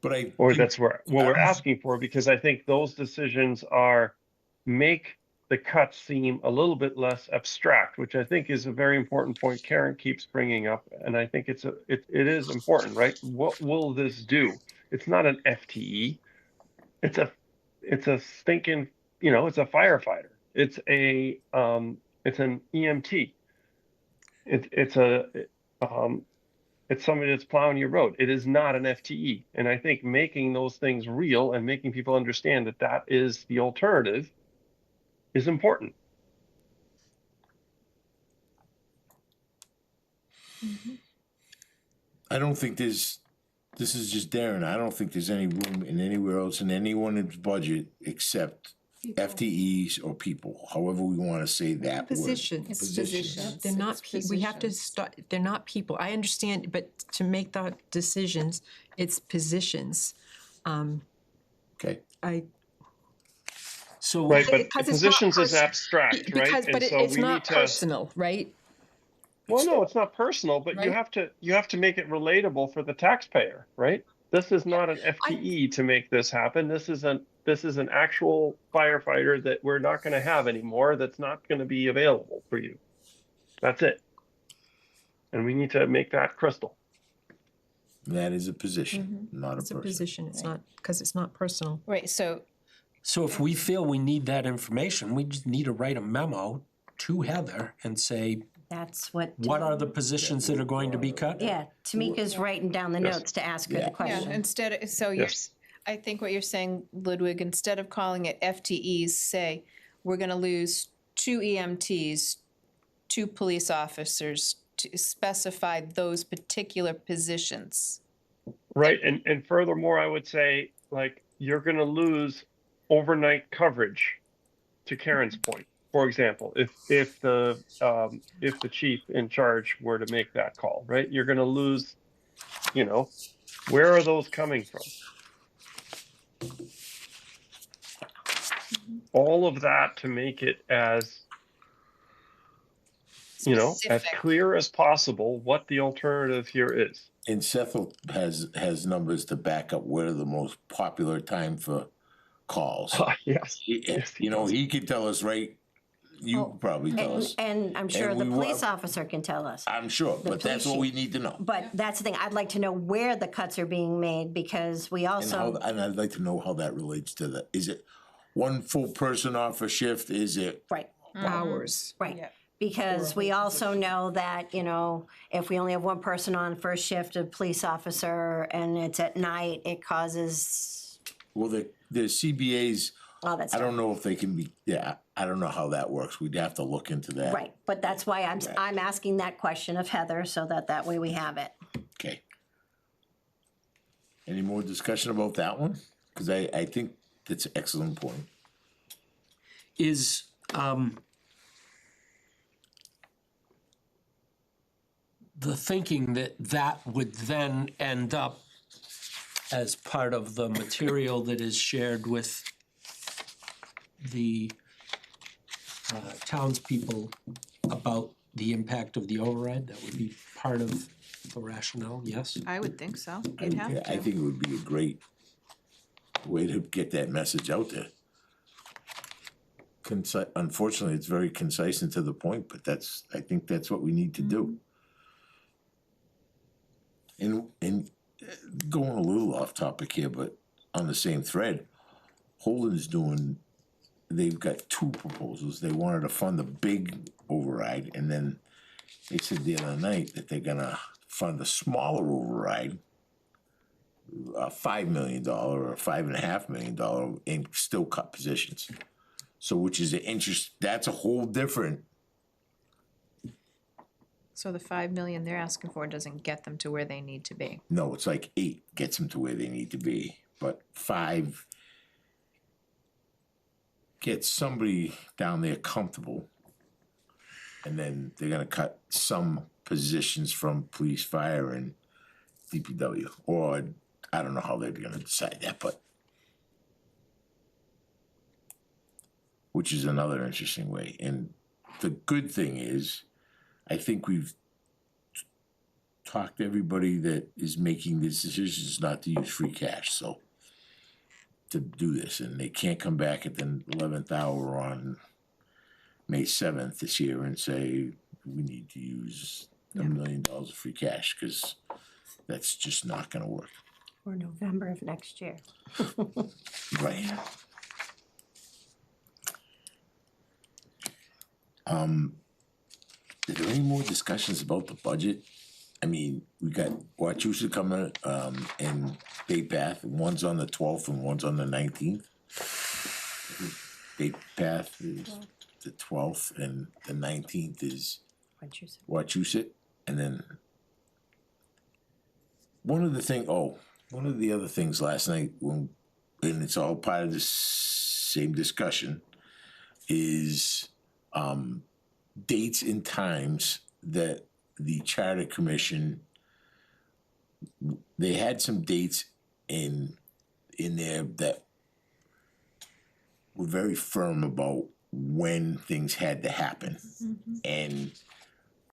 Speaker 1: But I
Speaker 3: Or
Speaker 1: think-
Speaker 3: that's what we're asking for, because I think those decisions make the cuts seem a little bit less abstract, which I think is a very important point Karen keeps bringing up. And I think it is important, right? What will this do? It's not an FTE. It's a stinking, it's a firefighter. It's an EMT. It's somebody that's plowing your road. It is not an FTE. And I think making those things real and making people understand that that is the alternative is important.
Speaker 1: I don't think this is just Darren, I don't think there's any room in anywhere else in anyone's budget except FTEs or people, however we wanna say that word.
Speaker 6: Positions.
Speaker 5: Positions.
Speaker 6: They're not,
Speaker 5: It's
Speaker 6: we have to
Speaker 5: positions.
Speaker 6: start, they're not people, I understand, but to make the decisions, it's positions.
Speaker 1: Okay,
Speaker 8: So,
Speaker 3: Right, but
Speaker 6: Because it's not
Speaker 3: positions is
Speaker 6: pers-
Speaker 3: abstract, right?
Speaker 6: Because, but
Speaker 3: And so
Speaker 6: it's
Speaker 3: we
Speaker 6: not
Speaker 3: need to.
Speaker 6: personal, right?
Speaker 3: Well, no, it's not personal, but you
Speaker 6: Right.
Speaker 3: have to make it relatable for the taxpayer, right? This is not an FTE to make this happen. This is an actual firefighter that we're not going to have anymore. That's not going to be available for you. That's it. And we need to make that crystal.
Speaker 1: that is a position, not a
Speaker 6: It's a
Speaker 1: person.
Speaker 6: position, it's not, because it's not personal.
Speaker 5: Right, so
Speaker 8: if we feel we need that information, we just need to write a memo to Heather and say,
Speaker 2: That's what.
Speaker 8: what are the positions that are going to be cut?
Speaker 2: Yeah, Tamika's writing down the
Speaker 3: Yes.
Speaker 2: notes to ask her
Speaker 1: Yeah.
Speaker 2: the question.
Speaker 5: yeah, instead of, so
Speaker 3: Yes.
Speaker 5: I think what you're saying, Ludwig, instead of calling it FTEs, say, we're gonna lose 2 EMTs, 2 police officers, to specify those particular positions.
Speaker 3: Right. And furthermore, I would say, like, you're going to lose overnight coverage, to Karen's point. For example, if the chief in charge were to make that call, right, you're going to lose, where are those coming from? All of that to make it as
Speaker 5: Specific.
Speaker 3: clear as possible what the alternative here is.
Speaker 1: And Seth has numbers to back up what are the most popular time for calls.
Speaker 3: Yes.
Speaker 1: He can tell us right you could probably tell us.
Speaker 2: And I'm sure
Speaker 1: And
Speaker 2: the
Speaker 1: we
Speaker 2: police
Speaker 1: will-
Speaker 2: officer can tell us.
Speaker 1: I'm sure, but that's what we
Speaker 2: police
Speaker 1: need to know.
Speaker 2: But that's the thing, I'd like to know where the cuts are being made, because we
Speaker 1: And
Speaker 2: also,
Speaker 1: and I'd like to know how that relates to is it one full person off a shift? Is it,
Speaker 2: right,
Speaker 6: Hours.
Speaker 2: right. Because we also know that, you know, if we only have one person on first shift, a police officer, and it's at night, it causes
Speaker 1: well, the CBAs,
Speaker 2: all that
Speaker 1: I
Speaker 2: stuff.
Speaker 1: don't know if they can be, I don't know how that works. We'd have to look into that.
Speaker 2: Right, but that's why I'm asking that question of Heather, so that way we have it.
Speaker 1: Okay. Any more discussion about that one? Cause I think that's an excellent point.
Speaker 8: Is, the thinking that that would then end up as part of the material that is shared with the townspeople about the impact of the override? That would be part of the rationale, yes?
Speaker 5: I would think so. You'd have
Speaker 1: I
Speaker 5: to.
Speaker 1: think it would be a great way to get that message out there. Unfortunately, it's very concise and to the point, but I think that's what we need to do. And going a little off topic here, but on the same thread, Holden's they've got two proposals. They wanted to fund the big override, and then they said the other night that they're gonna fund a smaller override, a $5 million or $5.5 million, and still cut positions. So, which is that's a whole different.
Speaker 5: So the 5 million they're asking for doesn't get them to where they need to be.
Speaker 1: No, it's like 8 gets them to where they need to be, but 5 gets somebody down there comfortable. And then they're gonna cut some positions from police, fire, and DPW, or I don't know how they're gonna decide that, but which is another interesting way. And the good thing is, I think we've talked to everybody that is making these decisions not to use free cash, so to do this, and they can't come back at the 11th hour on May 7th this year and say, we need to use $1 million of free cash, because that's just not gonna work.
Speaker 2: Or November of next year.
Speaker 1: Right. Is there any more discussions about the budget? I mean, we got Wachusett coming, and Bay Path, one's on the 12th and one's on the 19th. Bay Path is the 12th and the 19th is Wachusett, and then one of the other things last night, and it's all part of the same discussion, is dates and times that the Charter Commission, they had some dates in there that were very firm about when things had to happen. And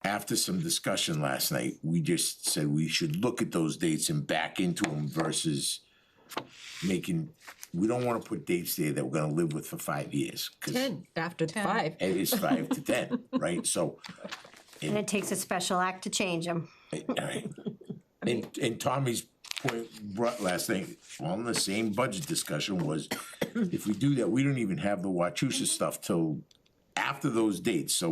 Speaker 1: after some discussion last night, we just said we should look at those dates and back into them versus we don't wanna put dates there that we're gonna live with for 5 years. 'Cause
Speaker 6: 10 after 5.
Speaker 1: it is 5 to 10, right? So,
Speaker 2: And it takes a special act to change them.
Speaker 1: all right. And Tommy's point brought last night, on the same budget discussion, was if we do that, we don't even have the Wachusett stuff till after those dates, so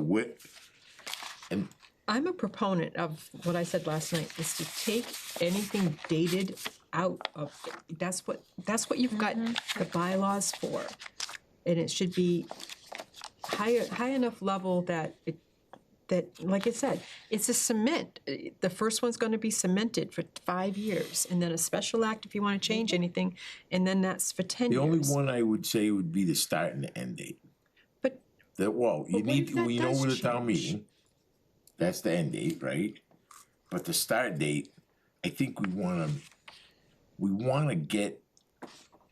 Speaker 6: I'm a proponent of what I said last night, is to take anything dated out of, that's what you've got the bylaws for. And it should be high enough level that like I said, it's a cement. The first one's gonna be cemented for 5 years, and then a special act if you wanna change anything, and then that's for 10
Speaker 1: the
Speaker 6: years.
Speaker 1: only one I would say would be the start and the end date.
Speaker 6: But
Speaker 1: You
Speaker 6: what if that
Speaker 1: know
Speaker 6: does
Speaker 1: with the town
Speaker 6: change?
Speaker 1: meeting, that's the end date, right? But the start date, I think we wanna get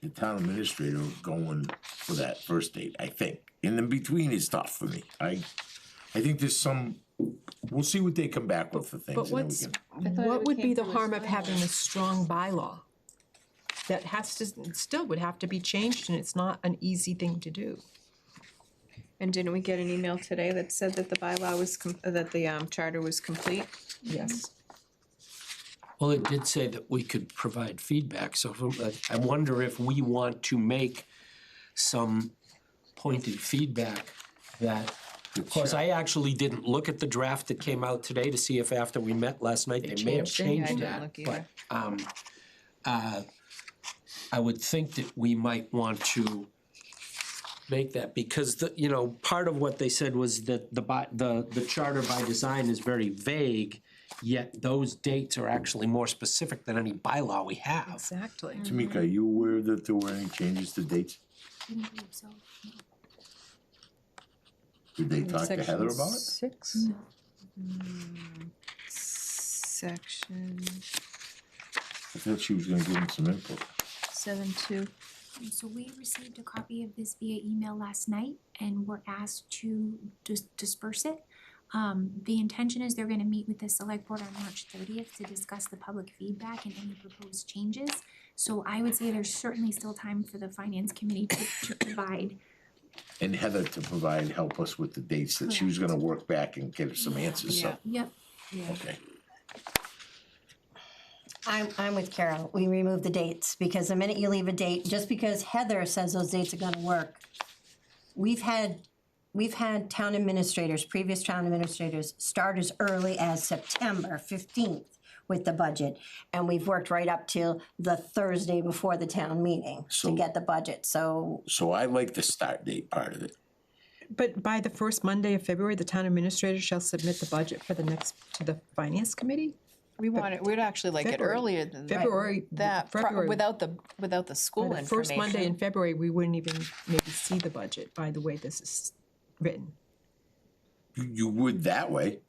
Speaker 1: the town administrator going for that first date, I think. And in between is tough for me. I think there's we'll see what they come back with for things.
Speaker 6: But
Speaker 1: and then we can-
Speaker 6: what would be the harm of having a strong bylaw? That still would have to be changed, and it's not an easy thing to do.
Speaker 5: And didn't we get an email today that said that the bylaw was, that the charter was complete?
Speaker 6: Yes.
Speaker 8: Well, it did say that we could provide feedback, so I wonder if we want to make some pointed feedback that, of course, I actually didn't look at the draft that came out today to see if after we met last night, they may have
Speaker 5: changed it.
Speaker 8: changed
Speaker 5: Yeah, I didn't
Speaker 8: that,
Speaker 5: look
Speaker 8: but, I would think that we might want to make that, because part of what they said was that the charter by design is very vague, yet those dates are actually more specific than any bylaw we have.
Speaker 6: Exactly.
Speaker 1: Tamika, are you aware that there were any changes to dates?
Speaker 7: Didn't believe so.
Speaker 1: Did they talk to Heather about it?
Speaker 6: Section 6.
Speaker 5: Section
Speaker 1: I thought she was gonna give them some input.
Speaker 5: 7.2.
Speaker 7: So we received a copy of this via email last night and were asked to disperse it. The intention is they're gonna meet with the select board on March 30th to discuss the public feedback and any proposed changes. So I would say there's certainly still time for the finance committee to provide.
Speaker 1: And Heather to provide, help us with the dates that she was gonna work back and get us some answers, so,
Speaker 7: Yep.
Speaker 1: okay.
Speaker 2: I'm with Carol. We remove the dates because the minute you leave a date, just because Heather says those dates are gonna work, we've had town administrators, previous town administrators, start as early as September 15th with the budget. And we've worked right up till the Thursday before the town meeting to
Speaker 1: So-
Speaker 2: get the budget, so.
Speaker 1: So I like the start date part of it.
Speaker 6: But by the first Monday of February, the town administrator shall submit the budget for the next, to the finance committee?
Speaker 5: We'd actually like it
Speaker 6: February.
Speaker 5: earlier than that.
Speaker 6: February,
Speaker 5: Without the
Speaker 6: By
Speaker 5: school
Speaker 6: the
Speaker 5: information.
Speaker 6: first Monday in February, we wouldn't even maybe see the budget by the way this is written.
Speaker 1: You would that way.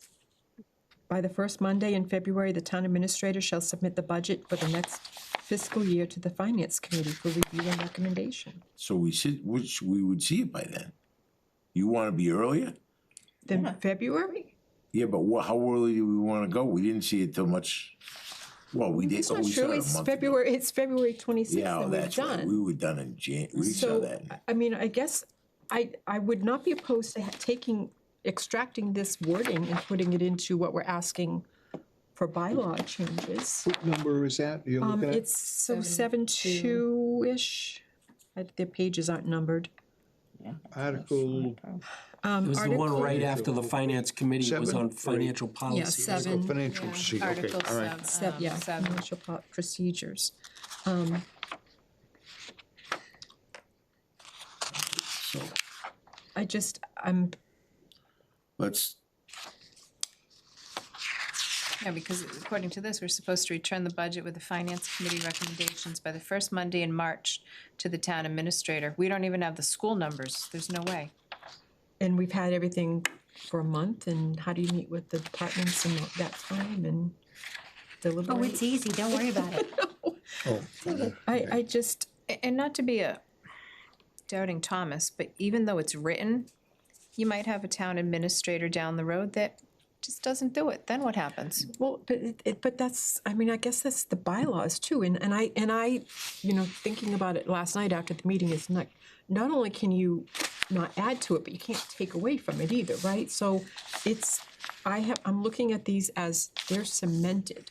Speaker 6: By the first Monday in February, the town administrator shall submit the budget for the next fiscal year to the finance committee for review and recommendation.
Speaker 1: So which we would see it by then. You wanna be earlier?
Speaker 6: Then February?
Speaker 1: Yeah, but how early do we wanna go? We didn't see it till much, well, we did,
Speaker 6: It's
Speaker 1: oh,
Speaker 6: not
Speaker 1: we saw
Speaker 6: true,
Speaker 1: it a
Speaker 6: it's
Speaker 1: month ago.
Speaker 6: February 26th
Speaker 1: Yeah,
Speaker 6: that we're
Speaker 1: that's right, we
Speaker 6: done.
Speaker 1: were done in we saw
Speaker 6: So,
Speaker 1: that.
Speaker 6: I mean, I guess I would not be opposed to extracting this wording and putting it into what we're asking for bylaw changes.
Speaker 4: What number is that you're looking at?
Speaker 6: It's so 7.2-ish. The pages aren't numbered.
Speaker 4: Article,
Speaker 8: It was the one
Speaker 6: Article-
Speaker 8: right after the finance committee was
Speaker 4: Seven,
Speaker 8: on financial policy.
Speaker 6: seven.
Speaker 4: financial procedure, okay,
Speaker 5: Article
Speaker 4: all right.
Speaker 5: seven.
Speaker 6: Financial procedures.
Speaker 1: So, let's,
Speaker 5: Yeah, because according to this, we're supposed to return the budget with the finance committee recommendations by the first Monday in March to the town administrator. We don't even have the school numbers. There's no way.
Speaker 6: And we've had everything for a month, and how do you meet with the departments in that time and deliberate?
Speaker 2: Oh, it's easy, don't worry about it.
Speaker 6: I just,
Speaker 5: And not to be a doubting Thomas, but even though it's written, you might have a town administrator down the road that just doesn't do it. Then what happens?
Speaker 6: well, but that's, I mean, I guess that's the bylaws too, and I, thinking about it last night after the meeting is not only can you not add to it, but you can't take away from it either, right? So I'm looking at these as they're cemented.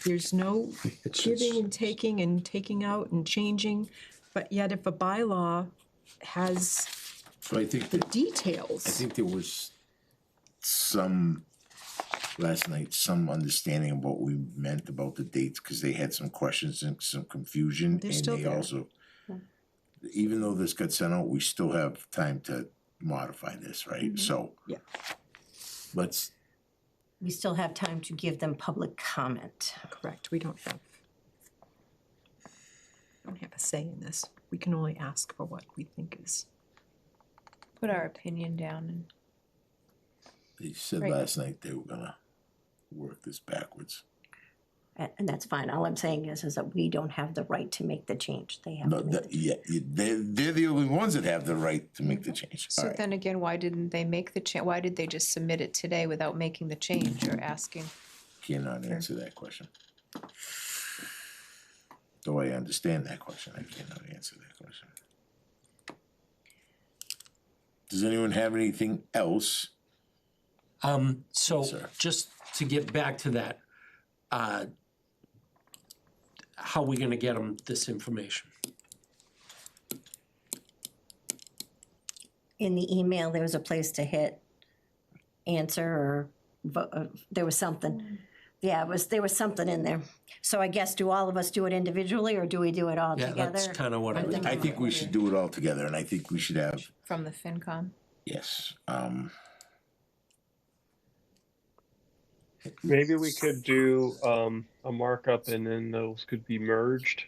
Speaker 6: There's no giving and taking out and changing, but yet if a bylaw has
Speaker 1: so I think
Speaker 6: the
Speaker 1: that,
Speaker 6: details.
Speaker 1: I think there was last night, some understanding of what we meant about the dates, cause they had some questions and some confusion.
Speaker 6: They're
Speaker 1: And
Speaker 6: still
Speaker 1: they
Speaker 6: there.
Speaker 1: also, even though this got sent out, we still have time to modify this, right? So.
Speaker 6: Yeah.
Speaker 1: Let's,
Speaker 2: We still have time to give them public comment.
Speaker 6: Correct, we don't have a say in this. We can only ask for what we think is.
Speaker 5: Put our opinion down and
Speaker 1: they said
Speaker 5: Right.
Speaker 1: last night they were gonna work this backwards.
Speaker 2: And that's fine. All I'm saying is that we don't have the right to make the change. They have
Speaker 1: No,
Speaker 2: to make the change.
Speaker 1: they're the only ones that have the right to make the change.
Speaker 5: so
Speaker 1: Alright,
Speaker 5: then again, why didn't they make the change? Why did they just submit it today without making the change or asking?
Speaker 1: cannot answer that question. Though I understand that question, I cannot answer that question. Does anyone have anything else?
Speaker 8: So
Speaker 1: Sir.
Speaker 8: just to get back to that, how are we gonna get them this information?
Speaker 2: In the email, there was a place to hit answer or there was something. Yeah, there was something in there. So I guess, do all of us do it individually or do we do it all
Speaker 8: Yeah,
Speaker 2: together?
Speaker 8: that's kind of what I was.
Speaker 1: I think we should do it all together, and I think we should have,
Speaker 5: From the FinCom.
Speaker 1: yes,
Speaker 3: Maybe we could do a markup and then those could be merged.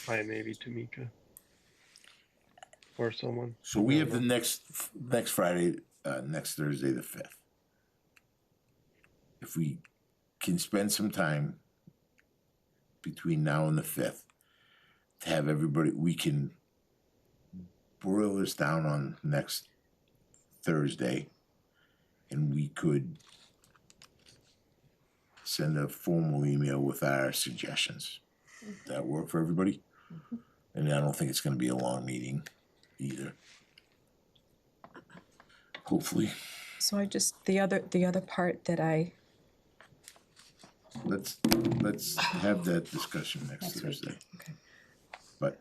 Speaker 3: By maybe Tamika. Or someone.
Speaker 1: so we have the next Friday, next Thursday, the 5th. If we can spend some time between now and the 5th to have everybody, we can boil this down on next Thursday, and we could send a formal email with our suggestions. That work for everybody? And I don't think it's gonna be a long meeting either. Hopefully.
Speaker 6: So I just, the other part that
Speaker 1: Let's have that discussion next Thursday.
Speaker 6: Okay.
Speaker 1: But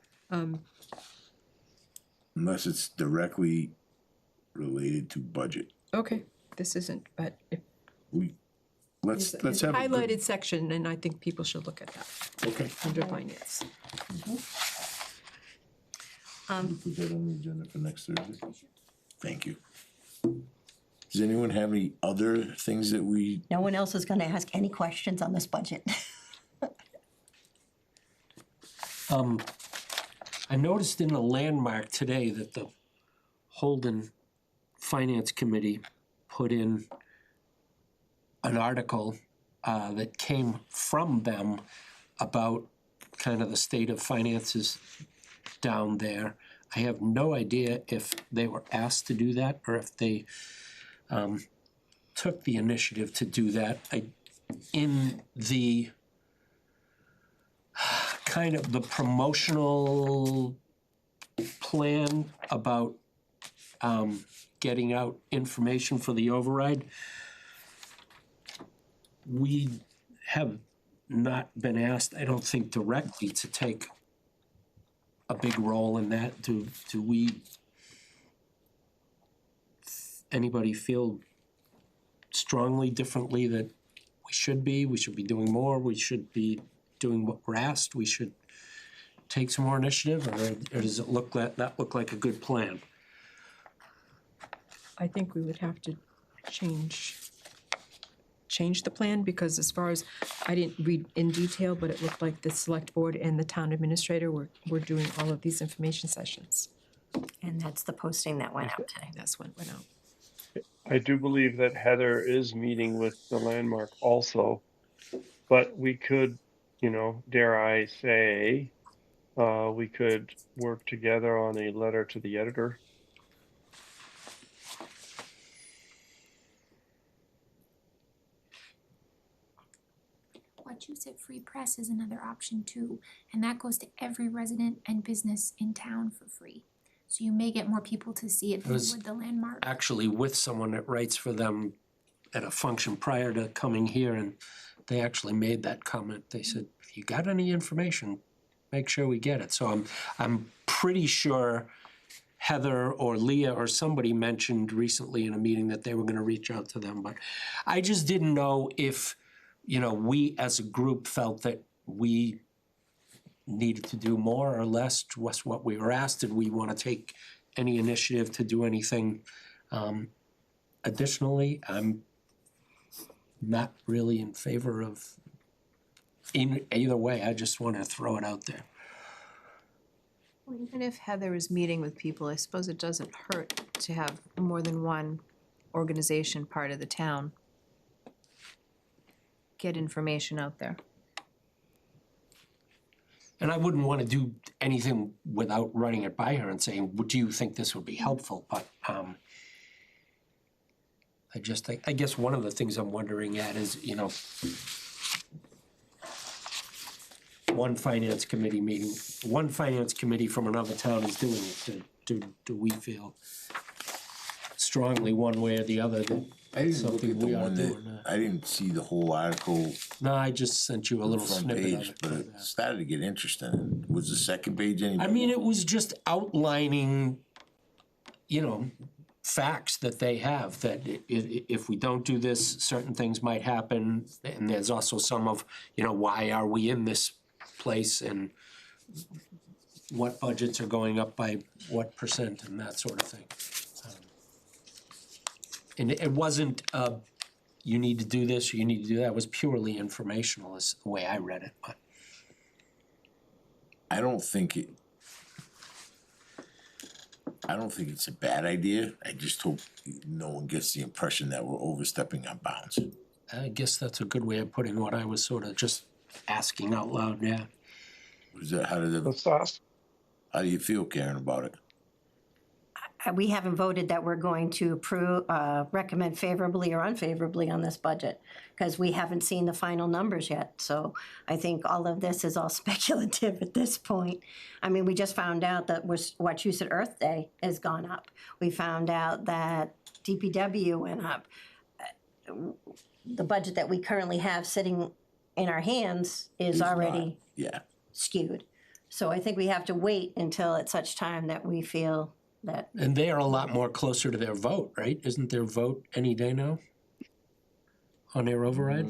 Speaker 1: unless it's directly related to budget,
Speaker 6: okay, this isn't, but if
Speaker 1: let's
Speaker 6: it's
Speaker 1: have
Speaker 6: a
Speaker 1: a
Speaker 6: highlighted
Speaker 1: good,
Speaker 6: section, and I think people should look at that
Speaker 1: okay.
Speaker 6: under finance.
Speaker 1: Put that on the agenda for next Thursday. Thank you. Does anyone have any other things that we,
Speaker 2: No one else is gonna ask any questions on this budget.
Speaker 8: I noticed in the landmark today that the Holden Finance Committee put in an article that came from them about kind of the state of finances down there. I have no idea if they were asked to do that or if they took the initiative to do that. In the kind of the promotional plan about getting out information for the override, we have not been asked, I don't think directly, to take a big role in that. Do we, anybody feel strongly differently that we should be doing more, we should be doing what we're asked, we should take some more initiative, or does it look like a good plan?
Speaker 6: I think we would have to change the plan, because as far as, I didn't read in detail, but it looked like the select board and the town administrator were doing all of these information sessions.
Speaker 2: And that's the posting that went out today.
Speaker 6: That's when it went out.
Speaker 3: I do believe that Heather is meeting with the landmark also, but we could, dare I say, we could work together on a letter to the editor.
Speaker 7: Wachusett Free Press is another option too, and that goes to every resident and business in town for free. So you may get more people to see it than you would the landmark.
Speaker 8: Actually with someone that writes for them at a function prior to coming here, and they actually made that comment. They said, if you got any information, make sure we get it. So I'm pretty sure Heather or Leah or somebody mentioned recently in a meeting that they were gonna reach out to them, but I just didn't know if, we as a group felt that we needed to do more or less, was what we were asked. Did we want to take any initiative to do anything additionally? I'm not really in favor of either way. I just want to throw it out there.
Speaker 5: Well, even if Heather is meeting with people, I suppose it doesn't hurt to have more than one organization part of the town get information out there.
Speaker 8: And I wouldn't want to do anything without running it by her and saying, do you think this would be helpful? But I guess one of the things I'm wondering at is, one finance committee meeting, one finance committee from another town is doing it, do we feel strongly one way or the other that
Speaker 1: I didn't look
Speaker 8: something
Speaker 1: at the
Speaker 8: we ought
Speaker 1: one
Speaker 8: to do
Speaker 1: that,
Speaker 8: or not?
Speaker 1: I didn't see the whole article
Speaker 8: No, I just sent you a little
Speaker 1: front
Speaker 8: snippet of
Speaker 1: page,
Speaker 8: it.
Speaker 1: but it started to get interesting. Was the second page any?
Speaker 8: I mean, it was just outlining, you know, facts that they have, that if we don't do this, certain things might happen. And there's also some of, you know, why are we in this place and what budgets are going up by what percent and that sort of thing. And it wasn't, you need to do this or you need to do that. It was purely informational is the way I read it, but.
Speaker 1: I don't think it's a bad idea. I just hope no one gets the impression that we're overstepping our bounds.
Speaker 8: I guess that's a good way of putting what I was sort of just asking out loud, yeah.
Speaker 1: Was that, how do you feel, Karen, about it?
Speaker 2: We haven't voted that we're going to approve, recommend favorably or unfavorably on this budget, because we haven't seen the final numbers yet. So I think all of this is all speculative at this point. I mean, we just found out that Wachusett Earth Day has gone up. We found out that DPW went up. The budget that we currently have sitting in our hands is already
Speaker 1: Yeah.
Speaker 2: skewed. So I think we have to wait until at such time that we feel that.
Speaker 8: And they are a lot more closer to their vote, right? Isn't their vote any day now? On their override?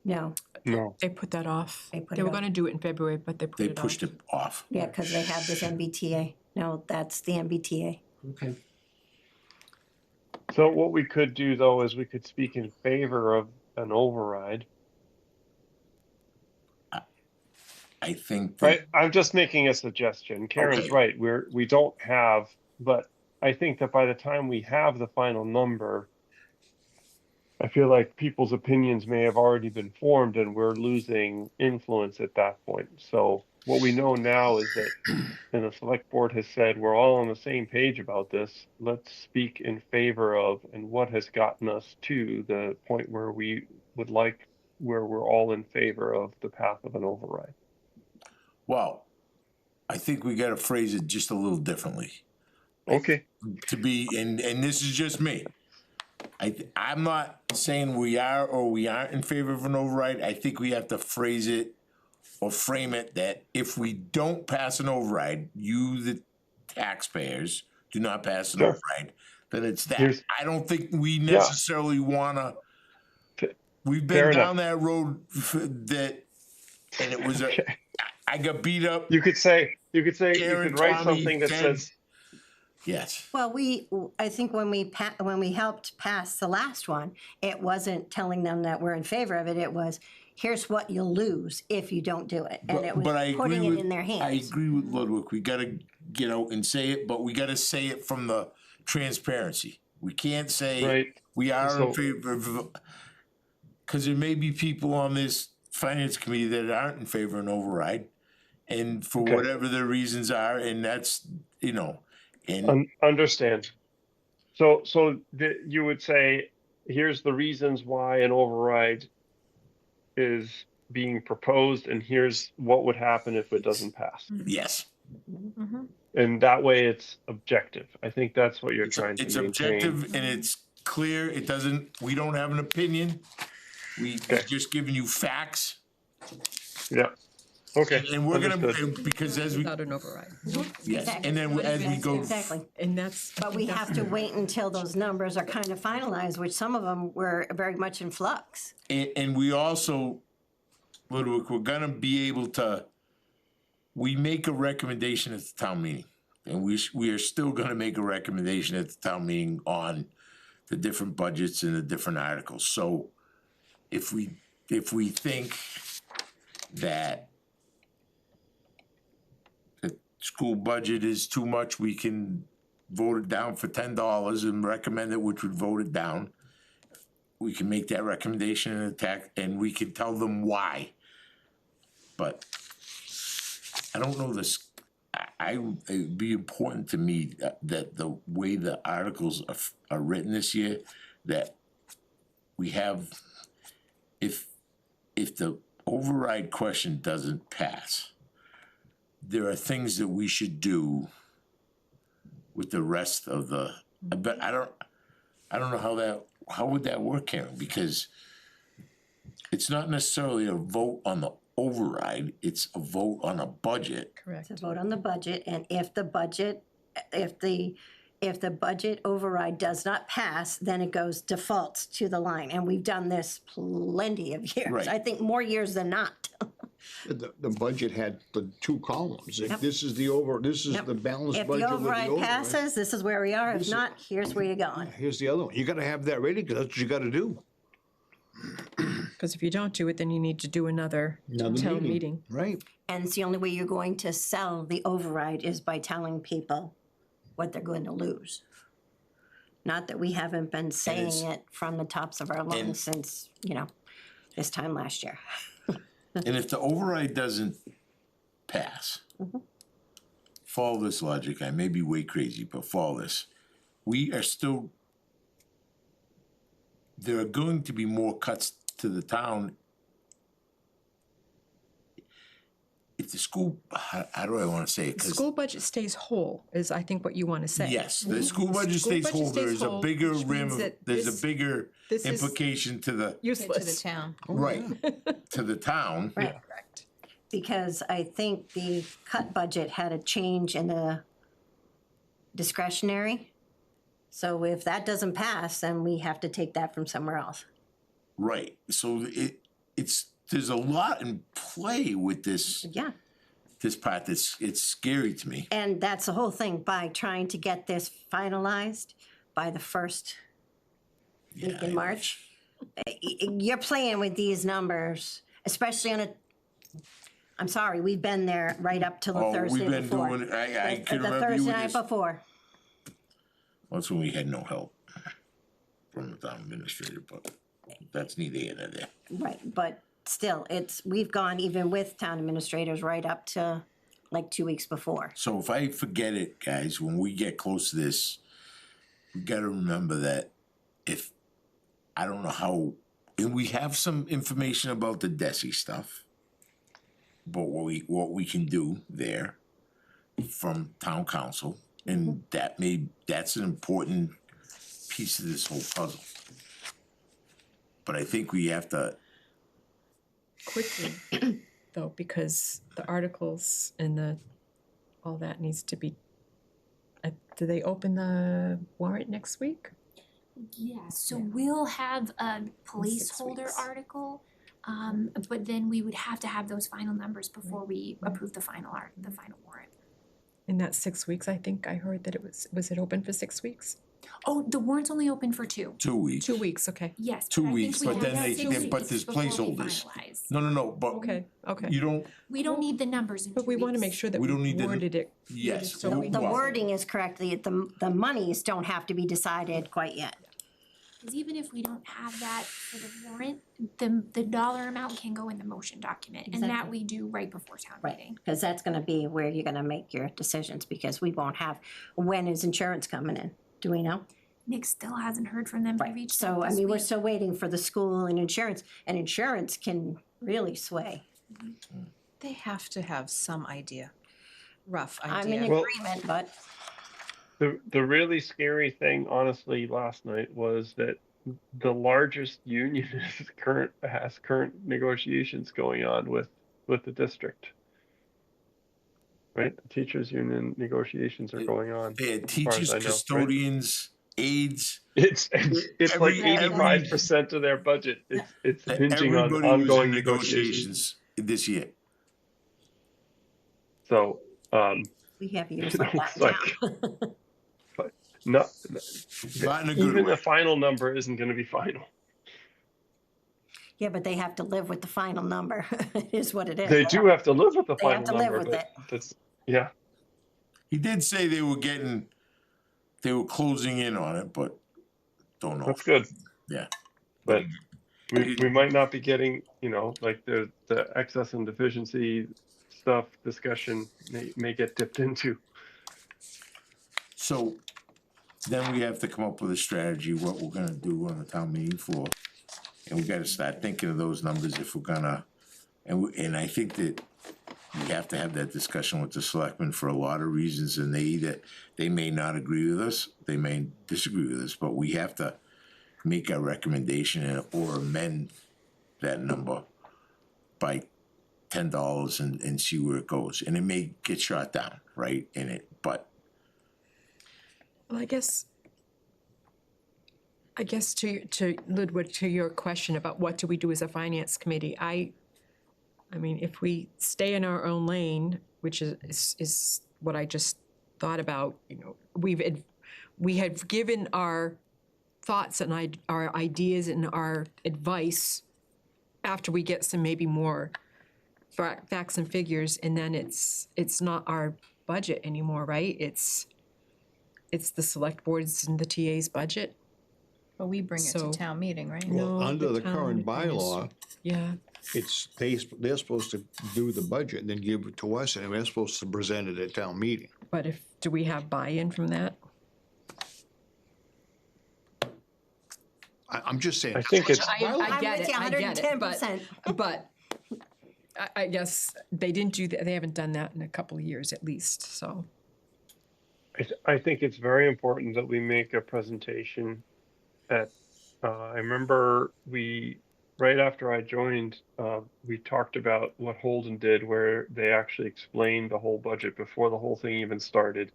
Speaker 2: No,
Speaker 3: No.
Speaker 6: They put that off.
Speaker 2: They put
Speaker 6: They
Speaker 2: it
Speaker 6: were
Speaker 2: off.
Speaker 6: gonna do it in February, but they put
Speaker 1: They
Speaker 6: it off.
Speaker 1: pushed it off.
Speaker 2: yeah, because they have this MBTA. No, that's the MBTA.
Speaker 8: Okay.
Speaker 3: So what we could do though is we could speak in favor of an override.
Speaker 1: I think that,
Speaker 3: Right, I'm just making a suggestion. Karen's
Speaker 1: Okay.
Speaker 3: right. We don't have, but I think that by the time we have the final number, I feel like people's opinions may have already been formed and we're losing influence at that point. So what we know now is that, and the select board has said, we're all on the same page about this. Let's speak in favor of, and what has gotten us to the point where we would like, where we're all in favor of the path of an override.
Speaker 1: well, I think we gotta phrase it just a little differently.
Speaker 3: Okay.
Speaker 1: To be, and this is just me. I'm not saying we are or we aren't in favor of an override. I think we have to phrase it or frame it that if we don't pass an override, you, the taxpayers, do not pass an
Speaker 3: Sure.
Speaker 1: override, then it's that.
Speaker 3: Here's-
Speaker 1: I don't think we necessarily wanna, we've
Speaker 3: Fair
Speaker 1: been
Speaker 3: enough.
Speaker 1: down that road that, and it was
Speaker 3: Okay.
Speaker 1: I got beat up.
Speaker 3: You could say, you
Speaker 1: Karen,
Speaker 3: could write
Speaker 1: Tommy,
Speaker 3: something that
Speaker 1: Ken.
Speaker 3: says,
Speaker 1: Yes.
Speaker 2: Well, I think when we helped pass the last one, it wasn't telling them that we're in favor of it. It was, here's what you'll lose if you don't do it. And it was
Speaker 1: But I agree
Speaker 2: putting it
Speaker 1: with,
Speaker 2: in their
Speaker 1: I
Speaker 2: hands.
Speaker 1: agree with Ludwig, we gotta get out and say it, but we gotta say it from the transparency. We can't say
Speaker 3: right,
Speaker 1: we are in
Speaker 3: So-
Speaker 1: favor of, cause there may be people on this finance committee that aren't in favor of an override. And for
Speaker 3: Okay.
Speaker 1: whatever their reasons are, and that's, you know, and
Speaker 3: understand. So you would say, here's the reasons why an override is being proposed, and here's what would happen if it doesn't pass.
Speaker 1: yes,
Speaker 3: And that way it's objective. I think that's what you're trying to
Speaker 1: it's
Speaker 3: maintain.
Speaker 1: objective and it's clear, it doesn't, we don't have an opinion. We're just giving you facts.
Speaker 3: Yeah, okay.
Speaker 1: And we're gonna,
Speaker 3: understood.
Speaker 1: because as we,
Speaker 6: Without an override.
Speaker 1: yes, and then as we go,
Speaker 2: Exactly.
Speaker 6: And that's.
Speaker 2: But we have to wait until those numbers are kind of finalized, which some of them were very much in flux.
Speaker 1: and we also, Ludwig, we're gonna be able to, we make a recommendation at the town meeting. And we are still gonna make a recommendation at the town meeting on the different budgets and the different articles. So if we think that the school budget is too much, we can vote it down for $10 and recommend it, which would vote it down. We can make that recommendation and attack, and we can tell them why. But I don't know this, it'd be important to me that the way the articles are written this year, that we have, if the override question doesn't pass, there are things that we should do with the rest of the, but I don't know how would that work, Karen? Because it's not necessarily a vote on the override, it's a vote on a budget.
Speaker 5: Correct.
Speaker 2: To vote on the budget, and if the budget override does not pass, then it goes defaults to the line, and we've done this plenty of years.
Speaker 1: Right.
Speaker 2: I think more years than not.
Speaker 4: The budget had the two columns. If
Speaker 2: Yep.
Speaker 4: this is the balanced
Speaker 2: If
Speaker 4: budget
Speaker 2: the
Speaker 4: with the
Speaker 2: override
Speaker 4: override.
Speaker 2: passes, this is where we are. If not, here's where you're going.
Speaker 4: Here's the other one. You gotta have that ready, because that's what you gotta do.
Speaker 6: Because if you don't do it, then you need to do another town meeting.
Speaker 4: Right.
Speaker 2: And it's the only way you're going to sell the override is by telling people what they're going to lose. Not that we haven't been saying
Speaker 1: it's-
Speaker 2: it from the tops of our lungs since, this time last year.
Speaker 1: And if the override doesn't pass, follow this logic, I may be way crazy, but follow this. We are still, there are going to be more cuts to the town. If the school, how do I wanna say it? 'Cause
Speaker 6: School budget stays whole, is I think what you want to say.
Speaker 1: yes, the school budget
Speaker 6: School
Speaker 1: stays
Speaker 6: budget
Speaker 1: whole,
Speaker 6: stays
Speaker 1: there's a
Speaker 6: whole,
Speaker 1: bigger
Speaker 6: which means that
Speaker 1: there's a
Speaker 6: this-
Speaker 1: bigger
Speaker 6: this is
Speaker 1: implication to the,
Speaker 5: To the
Speaker 6: Useless.
Speaker 5: town.
Speaker 1: right, to the town.
Speaker 2: Right.
Speaker 6: Correct.
Speaker 2: Because I think the cut budget had a change in the discretionary. So if that doesn't pass, then we have to take that from somewhere else.
Speaker 1: Right, so there's a lot in play with this part it's scary to me.
Speaker 2: And that's the whole thing, by trying to get this finalized by the first week in March. You're playing with these numbers, especially on I'm sorry, we've been there right up till the
Speaker 1: Oh,
Speaker 2: Thursday
Speaker 1: we've been
Speaker 2: before.
Speaker 1: doing, I
Speaker 2: The
Speaker 1: can remember you
Speaker 2: Thursday
Speaker 1: with
Speaker 2: night
Speaker 1: this.
Speaker 2: before.
Speaker 1: That's when we had no help from the town administrator, but that's neither here nor there.
Speaker 2: Right, but still, we've gone even with town administrators right up to like 2 weeks before.
Speaker 1: So if I forget it, guys, when we get close to this, we gotta remember that if, I don't know how, and we have some information about the DESI stuff, but what we can do there from town council, and that's an important piece of this whole puzzle. But I think we have to,
Speaker 6: Quickly, though, because the articles and all that needs to be, do they open the warrant next week?
Speaker 7: Yeah, so we'll have a
Speaker 6: 6
Speaker 7: placeholder
Speaker 6: weeks.
Speaker 7: article, but then we would have to have those final numbers before we approve the final warrant.
Speaker 6: In that 6 weeks, I think I heard that was it open for 6 weeks?
Speaker 7: Oh, the warrant's only open for 2.
Speaker 1: 2 weeks.
Speaker 6: 2 weeks, okay.
Speaker 7: Yes.
Speaker 1: 2
Speaker 7: but I think
Speaker 1: weeks,
Speaker 7: we
Speaker 1: but
Speaker 7: have
Speaker 1: then
Speaker 7: that 6
Speaker 1: but
Speaker 7: weeks
Speaker 1: there's
Speaker 7: before we
Speaker 1: placeholders.
Speaker 7: finalize.
Speaker 1: No, but
Speaker 6: Okay, okay.
Speaker 1: you don't,
Speaker 7: We don't need the numbers in 2
Speaker 6: But we want to
Speaker 7: weeks.
Speaker 6: make sure that
Speaker 1: We don't
Speaker 6: we
Speaker 1: need the-
Speaker 6: worded it.
Speaker 1: yes.
Speaker 6: So we-
Speaker 2: The
Speaker 1: well,
Speaker 2: wording is correct, the monies don't have to be decided quite yet.
Speaker 7: Because even if we don't have that for the warrant, the dollar amount can go in the motion document, and that
Speaker 2: Exactly.
Speaker 7: we do right before town
Speaker 2: Right,
Speaker 7: meeting.
Speaker 2: because that's gonna be where you're gonna make your decisions, because we won't have, when is insurance coming in? Do we know?
Speaker 7: Nick still hasn't heard from them. They've
Speaker 2: Right,
Speaker 7: reached
Speaker 2: so
Speaker 7: out
Speaker 2: I
Speaker 7: this
Speaker 2: mean, we're
Speaker 7: week.
Speaker 2: still waiting for the school and insurance can really sway.
Speaker 5: They have to have some idea, rough
Speaker 2: I'm in
Speaker 5: idea.
Speaker 3: Well-
Speaker 2: agreement, but
Speaker 3: The really scary thing, honestly, last night was that the largest union has current negotiations going on with the district. Right, the teachers' union negotiations are going on.
Speaker 1: they had
Speaker 3: far as
Speaker 1: teachers,
Speaker 3: I know, right?
Speaker 1: custodians, aides,
Speaker 3: It's
Speaker 1: Every-
Speaker 3: like 85% of their budget. It's hinging on
Speaker 1: everybody was
Speaker 3: ongoing
Speaker 1: in
Speaker 3: negotiations.
Speaker 1: this year.
Speaker 3: So
Speaker 2: we have years like that
Speaker 3: It's like-
Speaker 2: now.
Speaker 3: no,
Speaker 1: Not in a good
Speaker 3: even
Speaker 1: way.
Speaker 3: the final number isn't going to be final.
Speaker 2: Yeah, but they have to live with the final number, it is what it is.
Speaker 3: They do have to live with the
Speaker 2: They have
Speaker 3: final
Speaker 2: to live
Speaker 3: number,
Speaker 2: with
Speaker 3: but that's yeah.
Speaker 1: He did say they were closing in on it, but don't know.
Speaker 3: That's good.
Speaker 1: Yeah.
Speaker 3: But we might not be getting, like the excess and deficiency stuff discussion may get dipped into.
Speaker 1: So then we have to come up with a strategy, what we're gonna do on the town meeting floor. And we gotta start thinking of those numbers if we're gonna, and I think that we have to have that discussion with the selectmen for a lot of reasons, and they may not agree with us, they may disagree with us, but we have to make a recommendation or amend that number by $10 and see where it goes. And it may get shot down, right, in it, but
Speaker 6: Well, I guess to Ludwig, to your question about what do we do as a finance committee, I mean, if we stay in our own lane, which is what I just thought about, you know, we have given our thoughts and our ideas and our advice after we get some maybe more facts and figures, and then it's not our budget anymore, right? It's the select board's and the TA's budget.
Speaker 5: But we bring it to
Speaker 6: So-
Speaker 5: town meeting, right?
Speaker 4: Well,
Speaker 6: No,
Speaker 4: under the
Speaker 6: town
Speaker 4: current
Speaker 6: is-
Speaker 4: bylaw,
Speaker 6: Yeah,
Speaker 4: they're supposed to do the budget and then give it to us, and we're supposed to present it at town meeting.
Speaker 6: but do we have buy-in from that?
Speaker 4: I'm just saying.
Speaker 3: I think it's,
Speaker 6: I
Speaker 2: I'm
Speaker 6: get
Speaker 2: with
Speaker 6: it,
Speaker 2: you
Speaker 6: I get it,
Speaker 2: 110%.
Speaker 6: but I guess they didn't do that, they haven't done that in a couple of years at least, so.
Speaker 3: I think it's very important that we make a presentation at, I remember right after I joined, we talked about what Holden did, where they actually explained the whole budget before the whole thing even started.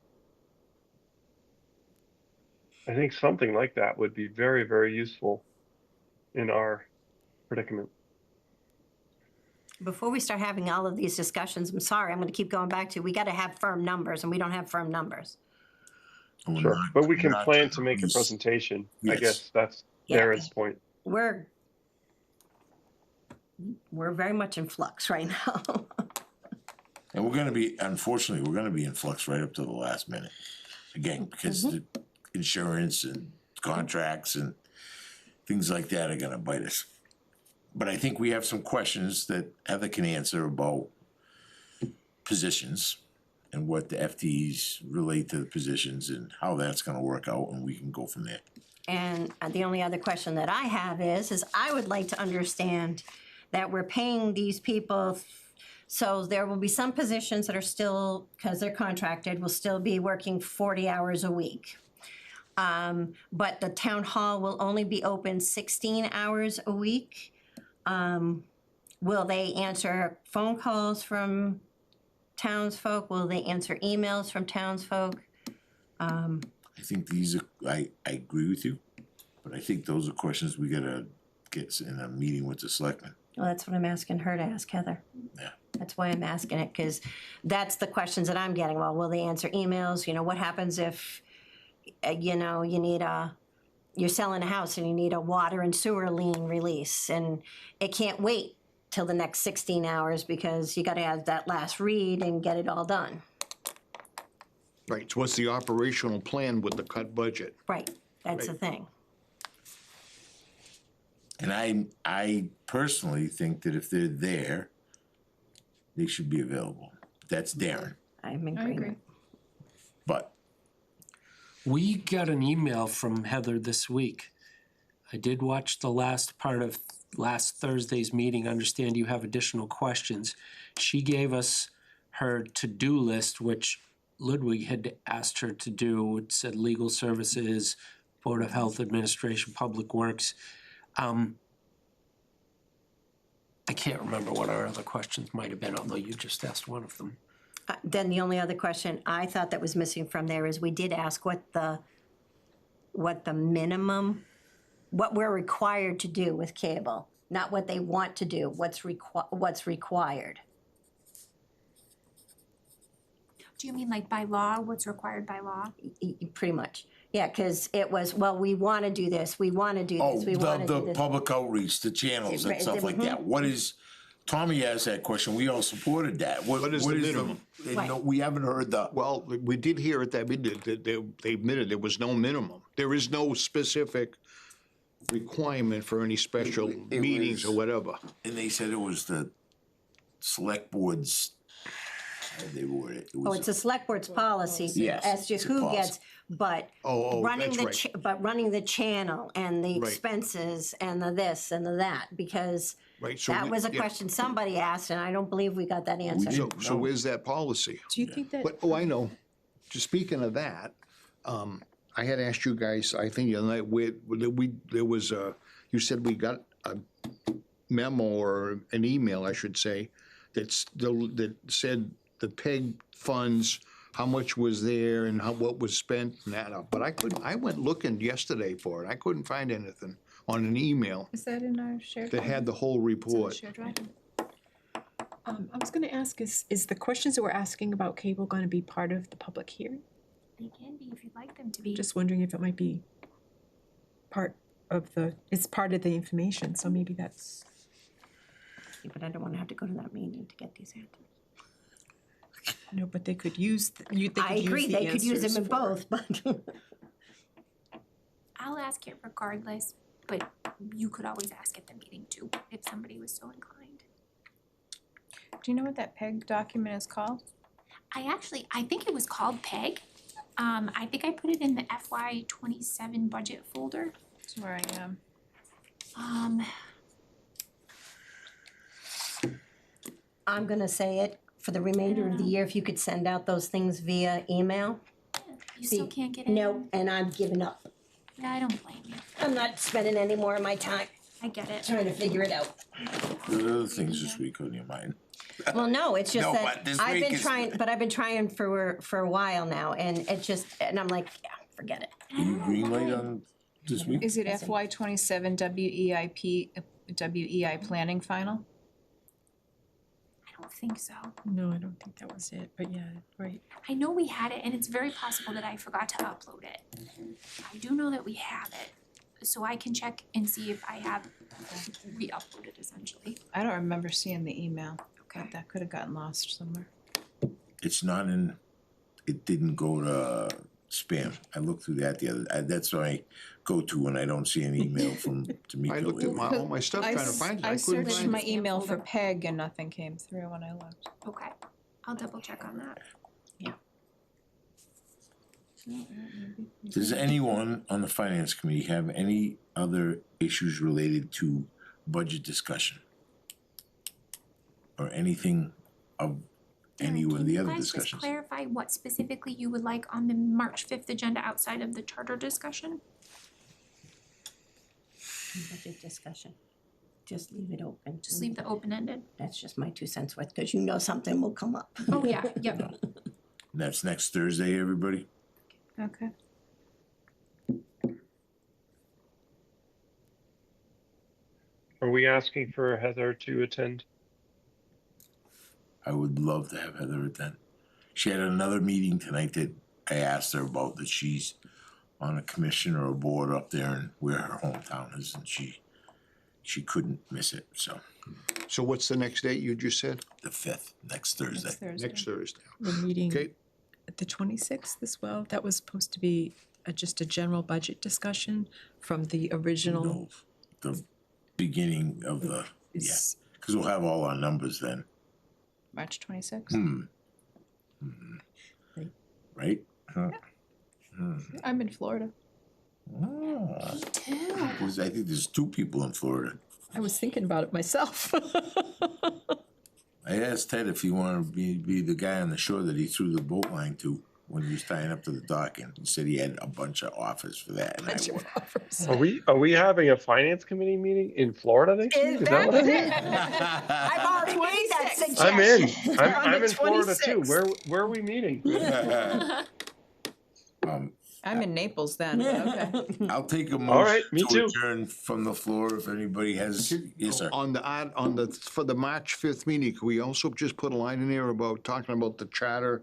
Speaker 3: I think something like that would be very, very useful in our predicament.
Speaker 2: Before we start having all of these discussions, I'm sorry, I'm gonna keep going back to, we gotta have firm numbers, and we don't have firm numbers.
Speaker 1: we're
Speaker 3: Sure,
Speaker 1: not-
Speaker 3: but we can
Speaker 1: we're not
Speaker 3: plan
Speaker 1: gonna
Speaker 3: to make a
Speaker 1: use-
Speaker 3: presentation. I
Speaker 1: Yes.
Speaker 3: guess that's
Speaker 2: Yeah.
Speaker 3: Darren's point.
Speaker 2: We're very much in flux right now.
Speaker 1: And we're gonna be, unfortunately, we're gonna be in flux right up to the last minute. Again, because the insurance and contracts and things like that are gonna bite us. But I think we have some questions that Heather can answer about positions and what the FTEs relate to the positions and how that's gonna work out, and we can go from there.
Speaker 2: And the only other question that I have is I would like to understand that we're paying these people, so there will be some positions that are still, because they're contracted, will still be working 40 hours a week. But the town hall will only be open 16 hours a week. Will they answer phone calls from townsfolk? Will they answer emails from townsfolk?
Speaker 1: I think these are, I agree with you, but I think those are questions we gotta get in a meeting with the selectmen.
Speaker 2: Well, that's what I'm asking her to ask Heather.
Speaker 1: Yeah.
Speaker 2: That's why I'm asking it, because that's the questions that I'm getting. Well, will they answer emails? You know, what happens if, you know, you're selling a house and you need a water and sewer lien release, and it can't wait till the next 16 hours because you gotta have that last read and get it all done.
Speaker 4: Right, so what's the operational plan with the cut budget?
Speaker 2: Right, that's the
Speaker 4: Right.
Speaker 2: thing.
Speaker 1: And I personally think that if they're there, they should be available. That's Darren,
Speaker 2: I'm in
Speaker 5: I agree.
Speaker 2: agreement.
Speaker 1: but
Speaker 8: We got an email from Heather this week. I did watch the last part of last Thursday's meeting. I understand you have additional questions. She gave us her to-do list, which Ludwig had asked her to do. It said legal services, Board of Health Administration, Public Works. I can't remember what our other questions might have been, although you just asked one of them.
Speaker 2: Then the only other question I thought that was missing from there is we did ask what the minimum, what we're required to do with cable, not what they want to do, what's required.
Speaker 7: Do you mean like by law, what's required by law?
Speaker 2: Pretty much, yeah, because it was, well, we want to do this, we want to do
Speaker 1: oh,
Speaker 2: this, we want to do
Speaker 1: the
Speaker 2: this.
Speaker 1: public outreach, the channels and
Speaker 2: Right,
Speaker 1: stuff like that. What is, Tommy asked that question, we all supported that.
Speaker 4: What is the minimum?
Speaker 2: Right.
Speaker 1: No, we haven't heard the,
Speaker 4: Well, we did hear at that meeting that they admitted there was no minimum. There is no specific requirement for any special
Speaker 1: It
Speaker 4: meetings
Speaker 1: was-
Speaker 4: or whatever.
Speaker 1: and they said it was the select board's They were, it
Speaker 2: Oh,
Speaker 1: was,
Speaker 2: it's a select board's policy
Speaker 1: Yes,
Speaker 2: as to
Speaker 1: it's a
Speaker 2: who
Speaker 1: policy.
Speaker 2: gets, but
Speaker 4: Oh,
Speaker 2: running
Speaker 4: that's
Speaker 2: the,
Speaker 4: right.
Speaker 2: but running the channel and the
Speaker 4: Right.
Speaker 2: expenses and the this and the that, because
Speaker 4: Right, so
Speaker 2: that
Speaker 4: we-
Speaker 2: was a
Speaker 4: yeah.
Speaker 2: question somebody asked, and I don't believe we got that answer.
Speaker 4: So
Speaker 1: No.
Speaker 4: where's that policy?
Speaker 6: Do you think that?
Speaker 4: But, oh, I know. Just speaking of that, I had asked you guys, I think the other night, there was you said we got a memo or an email, I should say, that said the PEG funds, how much was there and what was spent and that, but I went looking yesterday for it. I couldn't find anything on an email
Speaker 5: Is that in our shared?
Speaker 4: that had the whole
Speaker 5: It's in the
Speaker 4: report.
Speaker 5: shared drive?
Speaker 6: I was gonna ask, is the questions that we're asking about cable gonna be part of the public hearing?
Speaker 7: They can be if you'd like them to be.
Speaker 6: Just wondering if it might be part of it's part of the information, so maybe that's.
Speaker 2: Yeah, but I don't wanna have to go to that meeting to get these answers.
Speaker 6: No, but they could use,
Speaker 2: I agree, they could use them in both, but
Speaker 7: I'll ask it regardless, but you could always ask at the meeting too, if somebody was so inclined.
Speaker 5: Do you know what that PEG document is called?
Speaker 7: I think it was called PEG. I think I put it in the FY 27 budget folder.
Speaker 5: That's where I am.
Speaker 2: I'm gonna say it for the remainder of the year, if you could send out those things via email.
Speaker 7: You still
Speaker 2: See,
Speaker 7: can't get in?
Speaker 2: No, and I'm giving up.
Speaker 7: Yeah, I don't blame you.
Speaker 2: I'm not spending any more of my time
Speaker 7: I get it.
Speaker 2: trying to figure it out.
Speaker 1: there are other things this week on your mind.
Speaker 2: Well, no, it's just
Speaker 1: No,
Speaker 2: that
Speaker 1: but this
Speaker 2: I've
Speaker 1: week
Speaker 2: been
Speaker 1: is-
Speaker 2: trying, but I've been trying for a while now, and it just, and I'm like, yeah, forget it.
Speaker 1: Can you green light on this week?
Speaker 5: Is it FY 27 WEI planning final?
Speaker 7: I don't think so.
Speaker 6: No, I don't think that was it, but yeah, right.
Speaker 7: I know we had it, and it's very possible that I forgot to upload it. I do know that we have it, so I can check and see if I have re-uploaded essentially.
Speaker 5: I don't remember seeing the email.
Speaker 7: Okay.
Speaker 5: But that could have gotten lost somewhere.
Speaker 1: It's not in, it didn't go to spam. I looked through that that's what I go to when I don't see an email from
Speaker 4: I looked at
Speaker 1: Tamika.
Speaker 4: all my stuff trying to find it.
Speaker 5: I
Speaker 4: I couldn't
Speaker 5: searched
Speaker 4: find
Speaker 5: my
Speaker 4: it.
Speaker 5: email for PEG and nothing came through when I looked.
Speaker 7: Okay, I'll double check on that.
Speaker 1: Does anyone on the finance committee have any other issues related to budget discussion? Or anything of any of the other
Speaker 7: Can you guys just
Speaker 1: discussions?
Speaker 7: clarify what specifically you would like on the March 5th agenda outside of the charter discussion?
Speaker 2: Budget discussion, just leave it open.
Speaker 7: Just leave the open-ended?
Speaker 2: That's just my 2 cents worth, because you know something will come up.
Speaker 7: Oh, yeah, yep.
Speaker 1: And that's next Thursday, everybody?
Speaker 5: Okay.
Speaker 3: Are we asking for Heather to attend?
Speaker 1: I would love to have Heather attend. She had another meeting tonight that I asked her about, that she's on a commission or a board up there and where her hometown is, and she couldn't miss it, so
Speaker 4: So what's the next date you just said?
Speaker 1: the 5th, next Thursday.
Speaker 5: Next Thursday.
Speaker 4: Next Thursday.
Speaker 6: We're meeting
Speaker 4: Okay,
Speaker 6: at the 26th as well. That was supposed to be just a general budget discussion from the original.
Speaker 1: No, the beginning of the, yeah,
Speaker 6: is-
Speaker 1: cause we'll have all our numbers then.
Speaker 5: March 26th.
Speaker 1: Right? Huh.
Speaker 5: I'm in Florida.
Speaker 1: Ah,
Speaker 7: Too.
Speaker 1: I think there's 2 people in Florida.
Speaker 6: I was thinking about it myself.
Speaker 1: I asked Ted if he wanted to be the guy on the shore that he threw the boat line to when he was tying up to the dock, and he said he had a bunch of offers for that, and I
Speaker 6: Bunch of
Speaker 1: went,
Speaker 6: offers.
Speaker 3: Are we having a finance committee meeting in Florida next week? Is that what it is?
Speaker 2: I've already made that suggestion.
Speaker 3: I'm in.
Speaker 6: On
Speaker 3: I'm
Speaker 6: the
Speaker 3: in Florida too.
Speaker 6: 26th.
Speaker 3: Where are we meeting?
Speaker 5: I'm in Naples then, but okay.
Speaker 1: I'll take a
Speaker 3: All right,
Speaker 1: motion
Speaker 3: me
Speaker 1: to
Speaker 3: too.
Speaker 1: adjourn from the floor if anybody has, yes, sir.
Speaker 4: on the, for the March 5th meeting, could we also just put a line in there about talking about the charter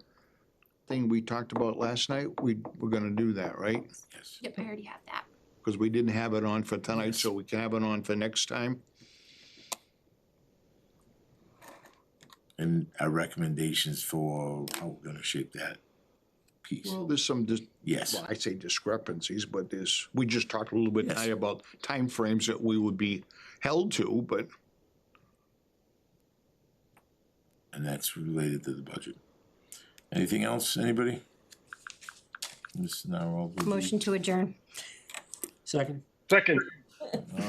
Speaker 4: thing we talked about last night? We're gonna do that, right?
Speaker 1: Yes.
Speaker 7: Yep, I already have that.
Speaker 4: Because we didn't have it on for tonight, so we can have it on for next time.
Speaker 1: And our recommendations for how we're gonna shape that piece.
Speaker 4: Well, there's some,
Speaker 1: Yes,
Speaker 4: well, I say discrepancies, but we just talked a little bit
Speaker 1: Yes.
Speaker 4: tonight about timeframes that we would be held to, but
Speaker 1: and that's related to the budget. Anything else, anybody? Ms. Narwhal?
Speaker 2: Motion to adjourn.
Speaker 8: Second.
Speaker 3: Second,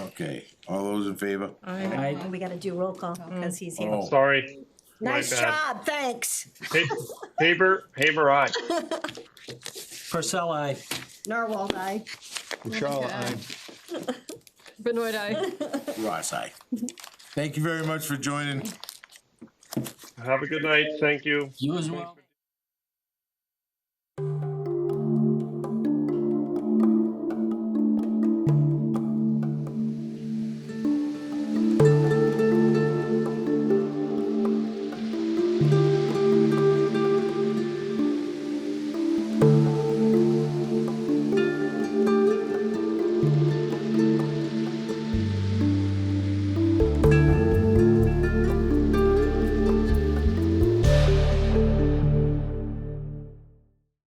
Speaker 1: Okay, all those in favor?
Speaker 8: Aye.
Speaker 2: We gotta do roll call because he's here.
Speaker 1: Oh,
Speaker 3: sorry.
Speaker 2: Nice
Speaker 3: my bad.
Speaker 2: job, thanks.
Speaker 3: Haber, aye.
Speaker 8: Purcell, aye.
Speaker 2: Narwhal, aye.
Speaker 4: Michelle, aye.
Speaker 6: Benoit, aye.
Speaker 1: Ross, aye. Thank you very much for joining.
Speaker 3: Have a good night. Thank you.
Speaker 8: You as well.